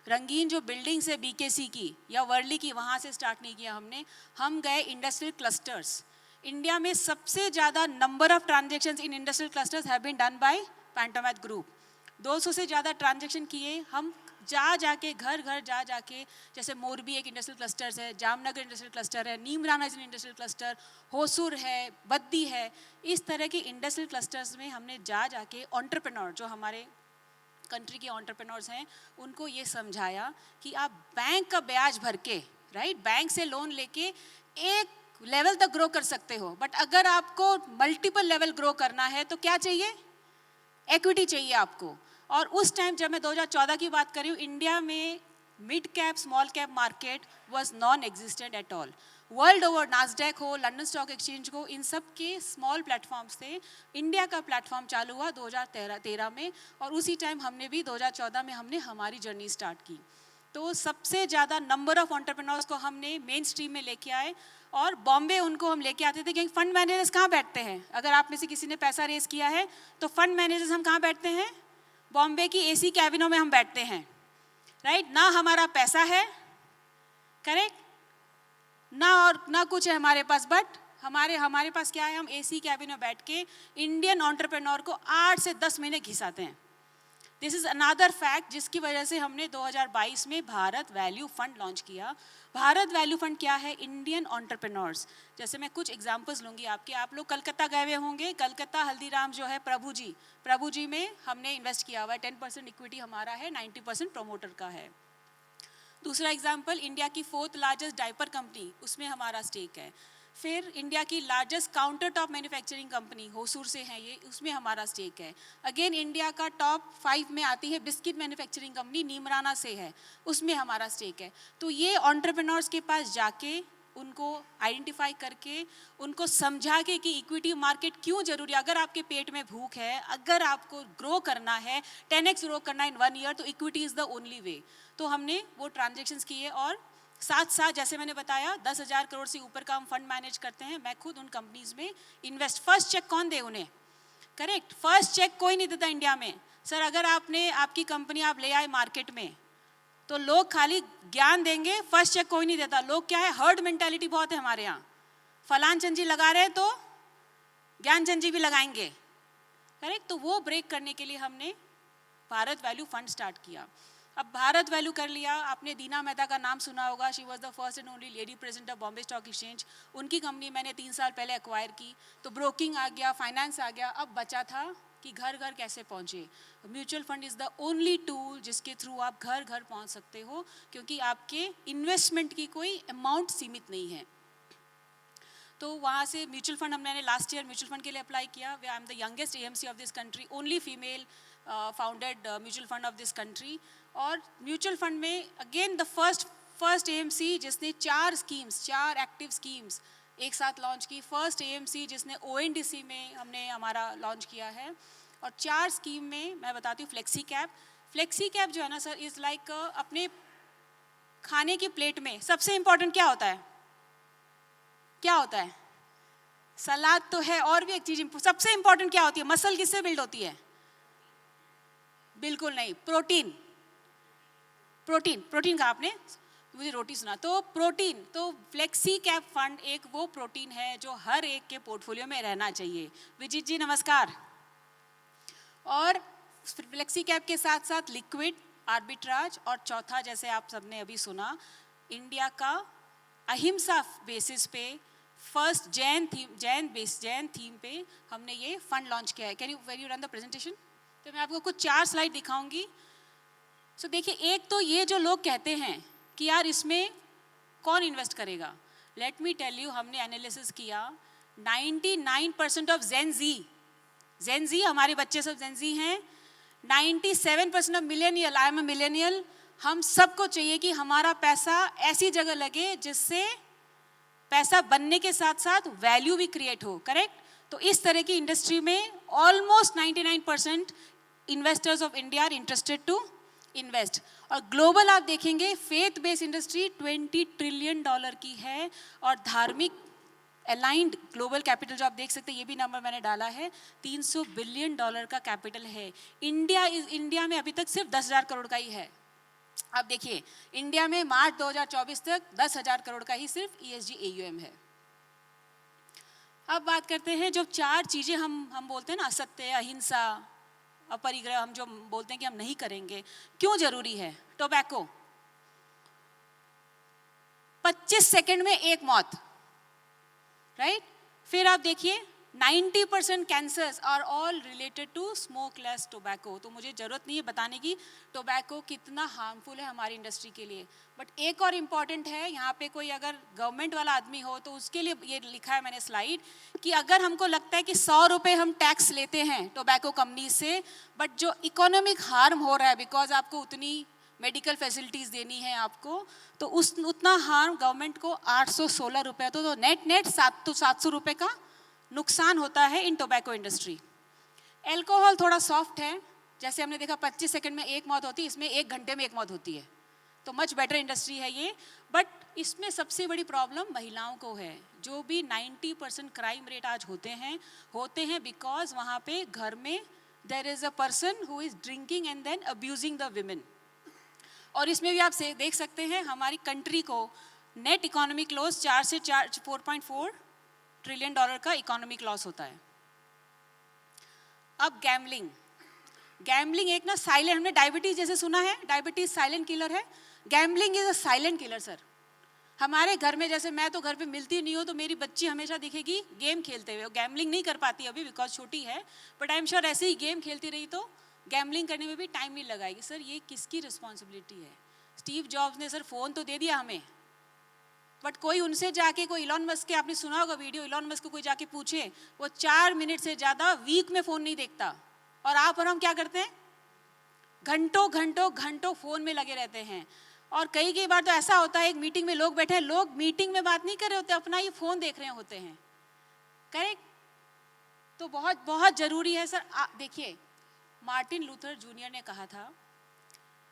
रंगीन जो बिल्डिंग्स है बीकेसी की या वर्ली की, वहाँ से स्टार्ट नहीं किया हमने। हम गए इंडस्ट्रियल क्लस्टर्स। इंडिया में सबसे ज़्यादा number of transactions in industrial clusters have been done by Pantomath group. 200 से ज़्यादा ट्रांजेक्शन किए हम, जाके घर जाके, जैसे मोरबी एक इंडस्ट्रियल क्लस्टर्स है, जामनगर इंडस्ट्रियल क्लस्टर है, नीमराना इंडस्ट्रियल क्लस्टर, होसूर है, बद्दी है, इस तरह के इंडस्ट्रियल क्लस्टर्स में हमने जाके एंटरप्रेन्योर जो हमारे कंट्री के एंटरप्रेन्योर्स हैं उनको ये समझाया कि आप बैंक का ब्याज भर के, राइट, बैंक से लोन लेके एक लेवल तक ग्रो कर सकते हो, बट अगर आपको मल्टीपल लेवल ग्रो करना है तो क्या चाहिए? इक्विटी चाहिए आपको। और उस टाइम जब मैं 2014 की बात कर रही हूँ, इंडिया में mid cap small cap market was non existent at all. World over Nasdaq हो, लंदन स्टॉक एक्सचेंज हो, इन सब के स्मॉल प्लेटफॉर्म्स थे। इंडिया का प्लेटफॉर्म चालू हुआ 2013 में, और उसी टाइम हमने भी 2014 में हमने हमारी जर्नी स्टार्ट की। तो सबसे ज़्यादा नंबर ऑफ एंटरप्रेन्योर्स को हमने मेन स्ट्रीम में लेके आए, और बॉम्बे उनको हम लेके आते थे क्योंकि फंड मैनेजर्स कहाँ बैठते हैं? अगर आप में से किसी ने पैसा रेज किया है तो फंड मैनेजर्स हम कहाँ बैठते हैं? बॉम्बे की एसी कैबिनों में हम बैठते हैं, राइट। ना हमारा पैसा है, करेक्ट, ना कुछ है हमारे पास, बट हमारे पास क्या है? हम एसी कैबिन में बैठ के इंडियन एंटरप्रेन्योर को 8 से 10 महीने घिसाते हैं। दिस इज़ अनदर फैक्ट जिसकी वजह से हमने 2022 में भारत वैल्यू फंड लॉन्च किया। भारत वैल्यू फंड क्या है? Indian entrepreneurs. जैसे मैं कुछ एग्जांपल्स लूँगी आपके। आप लोग कलकत्ता गए हुए होंगे, कलकत्ता हल्दीराम जो है प्रभु जी में हमने इन्वेस्ट किया हुआ है। 10% इक्विटी हमारा है, 90% प्रोमोटर का है। दूसरा एग्जाम्पल, इंडिया की 4th लार्जेस्ट डायपर कंपनी, उसमें हमारा स्टेक है। फिर इंडिया की largest counter top manufacturing company Hosur से है ये, उसमें हमारा स्टेक है। अगेन इंडिया का टॉप 5 में आती है बिस्किट मैन्युफैक्चरिंग कंपनी, नीमराना से है, उसमें हमारा स्टेक है। तो ये एंटरप्रेन्योर्स के पास जाके उनको आइडेंटिफाई करके उनको समझा के कि इक्विटी मार्केट क्यों जरूरी है। अगर आपके पेट में भूख है, अगर आपको ग्रो करना है, 10x ग्रो करना है इन 1 ईयर, तो equity is the only way. तो हमने वो ट्रांजेक्शन्स किए, और साथ जैसे मैंने बताया 10,000 करोड़ से ऊपर का हम फंड मैनेज करते हैं। मैं खुद उन कंपनीज में इन्वेस्ट, फर्स्ट चेक कौन दे उन्हें? करेक्ट, फर्स्ट चेक कोई नहीं देता इंडिया में। सर अगर आपकी कंपनी आप ले आए मार्केट में तो लोग खाली ज्ञान देंगे, फर्स्ट चेक कोई नहीं देता। लोग क्या है, हर्ड मेंटालिटी बहुत है हमारे यहाँ। फलान चंद जी लगा रहे हैं तो ज्ञानचंद जी भी लगाएंगे, करेक्ट। तो वो ब्रेक करने के लिए हमने भारत वैल्यू फंड स्टार्ट किया। अब भारत वैल्यू कर लिया, आपने दीना मेहता का नाम सुना होगा। She was the first and only lady president of Bombay stock exchange. उनकी कंपनी मैंने 3 साल पहले एक्वायर की। तो ब्रोकिंग आ गया, फाइनेंस आ गया। अब बचा था कि घर घर कैसे पहुँचे। Mutual fund is the only tool जिसके थ्रू आप घर घर पहुँच सकते हो, क्योंकि आपके इन्वेस्टमेंट की कोई अमाउंट सीमित नहीं है। तो वहाँ से म्यूचुअल फंड हमने लास्ट ईयर म्यूचुअल फंड के लिए अप्लाई किया। I am the youngest AMC of this country, only female founded mutual fund of this country. और म्यूचुअल फंड में अगेन द फर्स्ट AMC जिसने 4 एक्टिव स्कीम्स एक साथ launch की। फर्स्ट AMC जिसने ONDC में हमने हमारा लॉन्च किया है। और 4 स्कीम में मैं बताती हूँ। फ्लेक्सी कैप जो है ना सर, इज़ लाइक अपने खाने की प्लेट में सबसे इम्पोर्टेंट क्या होता है? क्या होता है? सलाद तो है, और भी एक चीज़ सबसे इम्पोर्टेंट क्या होती है? मसल किससे बिल्ड होती है? बिल्कुल नहीं, प्रोटीन का आपने मुझे रोटी सुना। तो प्रोटीन, तो फ्लेक्सी कैप फंड एक वो प्रोटीन है जो हर एक के पोर्टफोलियो में रहना चाहिए। विजित जी नमस्कार। और फ्लेक्सी कैप के साथ साथ लिक्विड, आर्बिट्राज, और चौथा जैसे आप सबने अभी सुना, इंडिया का अहिंसा बेसिस पे फर्स्ट जैन थीम पे हमने ये फंड लॉन्च किया है। Can you run the presentation? तो मैं आपको कुछ 4 स्लाइड दिखाऊंगी। सो देखिए, एक तो ये जो लोग कहते हैं कि यार इसमें कौन इन्वेस्ट करेगा, लेट मी टेल यू, हमने एनालिसिस किया। 99% ऑफ जेन जी हमारे बच्चे सब जेन जी हैं। 97% of millennial, I am a millennial. हम सबको चाहिए कि हमारा पैसा ऐसी जगह लगे जिससे पैसा बनने के साथ साथ वैल्यू भी क्रिएट हो, करेक्ट। तो इस तरह की इंडस्ट्री में almost 99% investors of India are interested to invest. और ग्लोबल आप देखेंगे फेथ बेस्ड इंडस्ट्री $20 ट्रिलियन की है, और धार्मिक अलाइंड ग्लोबल कैपिटल जो आप देख सकते हैं, ये भी नंबर मैंने डाला है, $300 बिलियन का कैपिटल है। इंडिया में अभी तक सिर्फ 10,000 करोड़ का ही है। आप देखिए इंडिया में मार्च 2024 तक 10,000 करोड़ का ही सिर्फ ESG AUM है। अब बात करते हैं जो 4 चीज़ें हम बोलते हैं ना, असत्य, अहिंसा, अपरिग्रह, हम जो बोलते हैं कि हम नहीं करेंगे, क्यों जरूरी है? टोबैको, 25 सेकंड में एक मौत, राइट? फिर आप देखिए 90% cancers are all related to smokeless tobacco. तो मुझे ज़रूरत नहीं है बताने की टोबैको कितना हार्मफुल है हमारी इंडस्ट्री के लिए। बट एक और इम्पॉर्टेंट है, यहाँ पे कोई अगर गवर्नमेंट वाला आदमी हो तो उसके लिए ये लिखा है मैंने स्लाइड, कि अगर हमको लगता है कि 100 रुपये हम टैक्स लेते हैं टोबैको कंपनी से, बट जो इकोनॉमिक हार्म हो रहा है बिकॉज आपको उतनी मेडिकल फैसिलिटीज़ देनी है आपको, तो उतना हार्म गवर्नमेंट को 816 रुपये, तो नेट 700 रुपये का नुकसान होता है इन टोबैको इंडस्ट्री। एल्कोहल थोड़ा सॉफ्ट है, जैसे हमने देखा 25 सेकंड में एक मौत होती है, इसमें 1 घंटे में एक मौत होती है, तो मच बेटर इंडस्ट्री है ये। बट इसमें सबसे बड़ी प्रॉब्लम महिलाओं को है। जो भी 90% क्राइम रेट आज होते हैं बिकॉज वहाँ पे घर में there is a person who is drinking and then abusing the women. और इसमें भी आप देख सकते हैं हमारी कंट्री को net economic loss 4.4 trillion dollar का इकोनॉमिक लॉस होता है। अब गैम्बलिंग एक ना साइलेंट, हमने डायबिटीज जैसे सुना है, डायबिटीज साइलेंट किलर है, gambling is a silent killer sir. हमारे घर में जैसे मैं तो घर पे मिलती नहीं हूँ, तो मेरी बच्ची हमेशा दिखेगी गेम खेलते हुए। गैम्बलिंग नहीं कर पाती अभी बिकॉज छोटी है, बट आई एम श्योर ऐसे ही गेम खेलती रही तो गैम्बलिंग करने में भी टाइम नहीं लगाएगी। सर ये किसकी रिस्पॉन्सिबिलिटी है? स्टीव जॉब्स ने सर फ़ोन तो दे दिया हमें, बट कोई उनसे जाके, कोई इलॉन मस्क के, आपने सुना होगा वीडियो, इलॉन मस्क को कोई जाके पूछे, वो 4 मिनट से ज़्यादा वीक में फ़ोन नहीं देखता। और आप और हम क्या करते हैं? घंटों फ़ोन में लगे रहते हैं। और कई बार तो ऐसा होता है, एक मीटिंग में लोग बैठे हैं, लोग मीटिंग में बात नहीं कर रहे होते, अपना ही फ़ोन देख रहे होते हैं। करेक्ट? तो बहुत बहुत ज़रूरी है सर। देखिए मार्टिन लूथर जूनियर ने कहा था,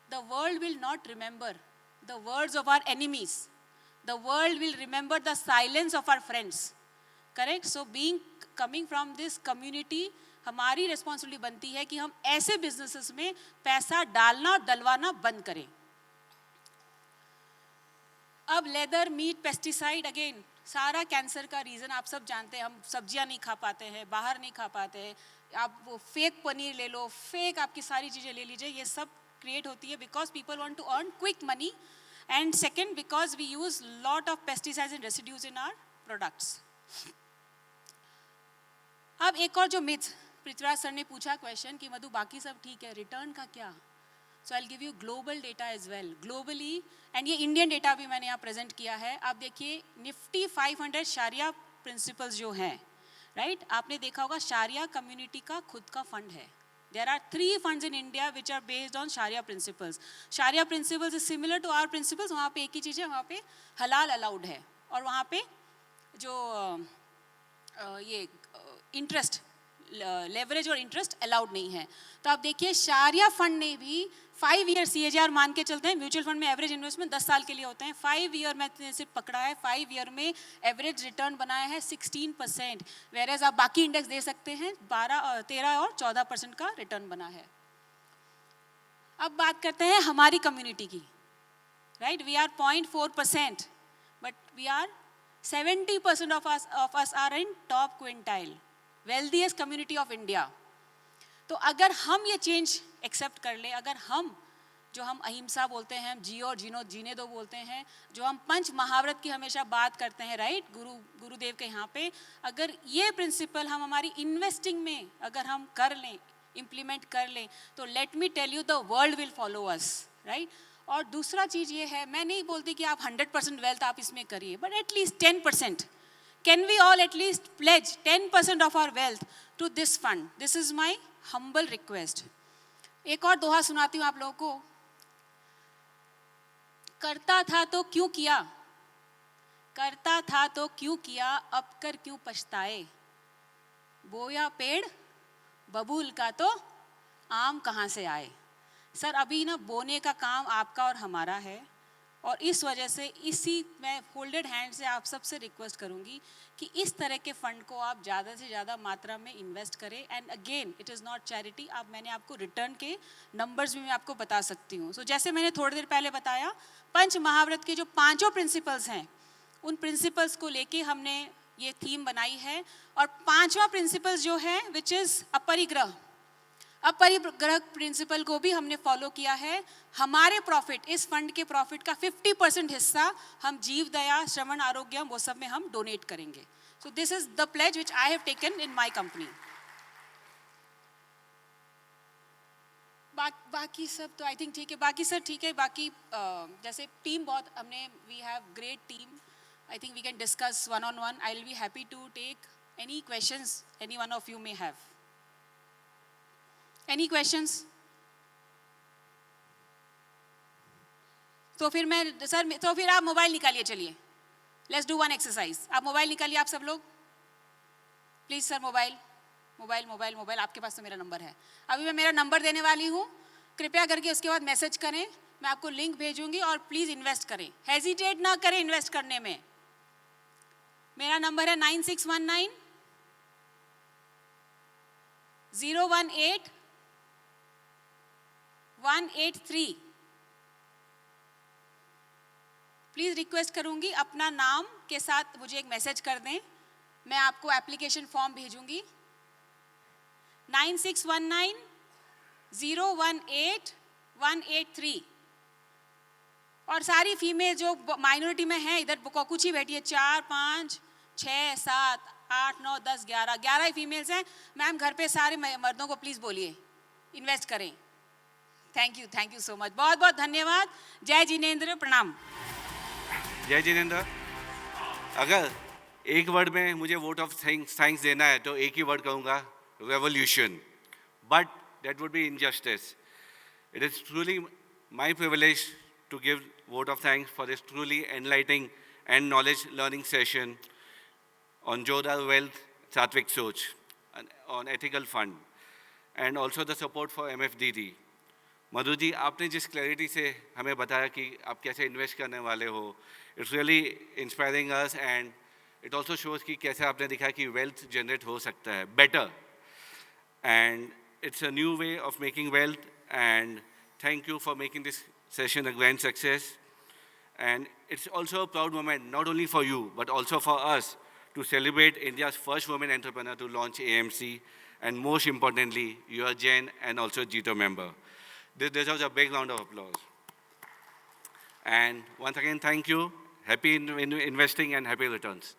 the world will not remember the words of our enemies, the world will remember the silence of our friends. Correct? So coming from this community, हमारी रिस्पॉन्सिबिलिटी बनती है कि हम ऐसे बिजनेसेस में पैसा डालना और डलवाना बंद करें। अब लेदर, मीट, पेस्टिसाइड, अगेन सारा कैंसर का रीज़न आप सब जानते हैं। हम सब्जियां नहीं खा पाते हैं, बाहर नहीं खा पाते हैं, आप वो फेक पनीर ले लो, फेक आपकी सारी चीज़ें ले लीजिए, ये सब क्रिएट होती है because people want to earn quick money, and second because we use lot of pesticides and residues in our products. अब एक और जो मिथ, पृथ्वीराज सर ने पूछा क्वेश्चन कि मधु बाकी सब ठीक है, रिटर्न का क्या? So I will give you global data as well, globally, and ये इंडियन डेटा भी मैंने यहाँ प्रेजेंट किया है। आप देखिए निफ्टी 500 शारिया प्रिंसिपल्स जो हैं, राइट? आपने देखा होगा शारिया कम्युनिटी का खुद का फंड है। There are 3 funds in India which are based on Sharia principles. Sharia principles is similar to our principles. वहाँ पे एक ही चीज़ है, वहाँ पे हलाल अलाउड है, और वहाँ पे जो ये इंटरेस्ट, लेवरेज और इंटरेस्ट अलाउड नहीं है। तो आप देखिए शारिया फंड ने भी 5 ईयर CAGR मान के चलते हैं। म्यूचुअल फंड में एवरेज इन्वेस्टमेंट 10 साल के लिए होते हैं। 5 ईयर में सिर्फ पकड़ा है, 5 ईयर में एवरेज रिटर्न बनाया है 16%, वेरेज आप बाकी इंडेक्स दे सकते हैं 12, 13 और 14% का रिटर्न बना है। अब बात करते हैं हमारी कम्युनिटी की, right? We are 0.4%, but we are 70% of us are in top quintile, wealthiest community of India. तो अगर हम ये चेंज एक्सेप्ट कर ले, अगर हम जो हम अहिंसा बोलते हैं, हम जियो और जीने दो बोलते हैं, जो हम पंच महाव्रत की हमेशा बात करते हैं, राइट? गुरुदेव के यहाँ पे, अगर ये प्रिंसिपल हम हमारी इन्वेस्टिंग में अगर हम कर लें, इम्प्लीमेंट कर लें, तो let me tell you the world will follow us, right? और दूसरा चीज़ ये है, मैं नहीं बोलती कि आप 100% वेल्थ आप इसमें करिए, but at least 10%. Can we all at least pledge 10% of our wealth to this fund? This is my humble request. एक और दोहा सुनाती हूँ आप लोगों को। करता था तो क्यों किया, करता था तो क्यों किया, अब कर क्यों पछताए, बोया पेड़ बबूल का तो आम कहाँ से आए। सर अभी ना बोने का काम आपका और हमारा है, और इस वजह से मैं फोल्डेड हैंड से आप सबसे रिक्वेस्ट करूंगी कि इस तरह के फंड को आप ज़्यादा से ज़्यादा मात्रा में इन्वेस्ट करें. And again it is not charity. मैंने आपको रिटर्न के नंबर्स भी मैं आपको बता सकती हूँ. जैसे मैंने थोड़ी देर पहले बताया, पंच महाव्रत के जो 5 प्रिंसिपल्स हैं, उन प्रिंसिपल्स को लेके हमने ये थीम बनाई है. और 5वां प्रिंसिपल जो है विच इज़ अपरिग्रह प्रिंसिपल को भी हमने फॉलो किया है. हमारे प्रॉफिट, इस फंड के प्रॉफिट का 50% हिस्सा हम जीव दया, श्रवण आरोग्यम, वो सब में हम डोनेट करेंगे. So this is the pledge which I have taken in my company. बाकी सब तो आई थिंक ठीक है. बाकी सर ठीक है. बाकी जैसे टीम बहुत हमने, we have great team. I think we can discuss one-on-one. I will be happy to take any questions any one of you may have. Any questions? तो फिर आप मोबाइल निकालिए. चलिए, लेट्स डू वन एक्सरसाइज. आप mobile निकालिए, आप सब लोग प्लीज. सर मोबाइल आपके पास तो मेरा नंबर है. अभी मैं मेरा नंबर देने वाली हूँ. कृपया करके उसके बाद मैसेज करें. मैं आपको लिंक भेजूंगी और प्लीज इन्वेस्ट करें. हेजिटेट ना करें इन्वेस्ट करने में. मेरा नंबर है 9619 018 183. प्लीज़ रिक्वेस्ट करूंगी अपना नाम के साथ मुझे एक मैसेज कर दें. मैं आपको एप्लीकेशन फॉर्म भेजूंगी. 9619 018 183. और सारी फीमेल जो माइनॉरिटी में हैं, इधर कुछ ही बैठी है, 4 5 6 7 8 9 10 11 ही फीमेल्स हैं. मैम घर पे सारे मर्दों को प्लीज़ बोलिए इन्वेस्ट करें. Thank you so much. बहुत बहुत धन्यवाद. जय जिनेंद्र. प्रणाम. जय जिनेंद्र. अगर एक वर्ड में मुझे वोट ऑफ थैंक्स देना है तो एक ही वर्ड कहूँगा, revolution. But that would be injustice. It is truly my privilege to give vote of thanks for this truly enlightening and knowledge learning session on Jodhar Wealth, Satvik Soch, on ethical fund, and also the support for MFDD. Madhu ji, आपने जिस clarity से हमें बताया कि आप कैसे invest करने वाले हो, it's really inspiring us. And it also shows कि कैसे आपने दिखाया कि वेल्थ जनरेट हो सकता है better. And it's a new way of making wealth. And thank you for making this session a grand success. And it's also a proud moment, not only for you, but also for us, to celebrate India's first woman entrepreneur to launch AMC, and most importantly, you are Jain and also GITO member. This deserves a big round of applause. And once again, thank you. Happy investing and happy returns.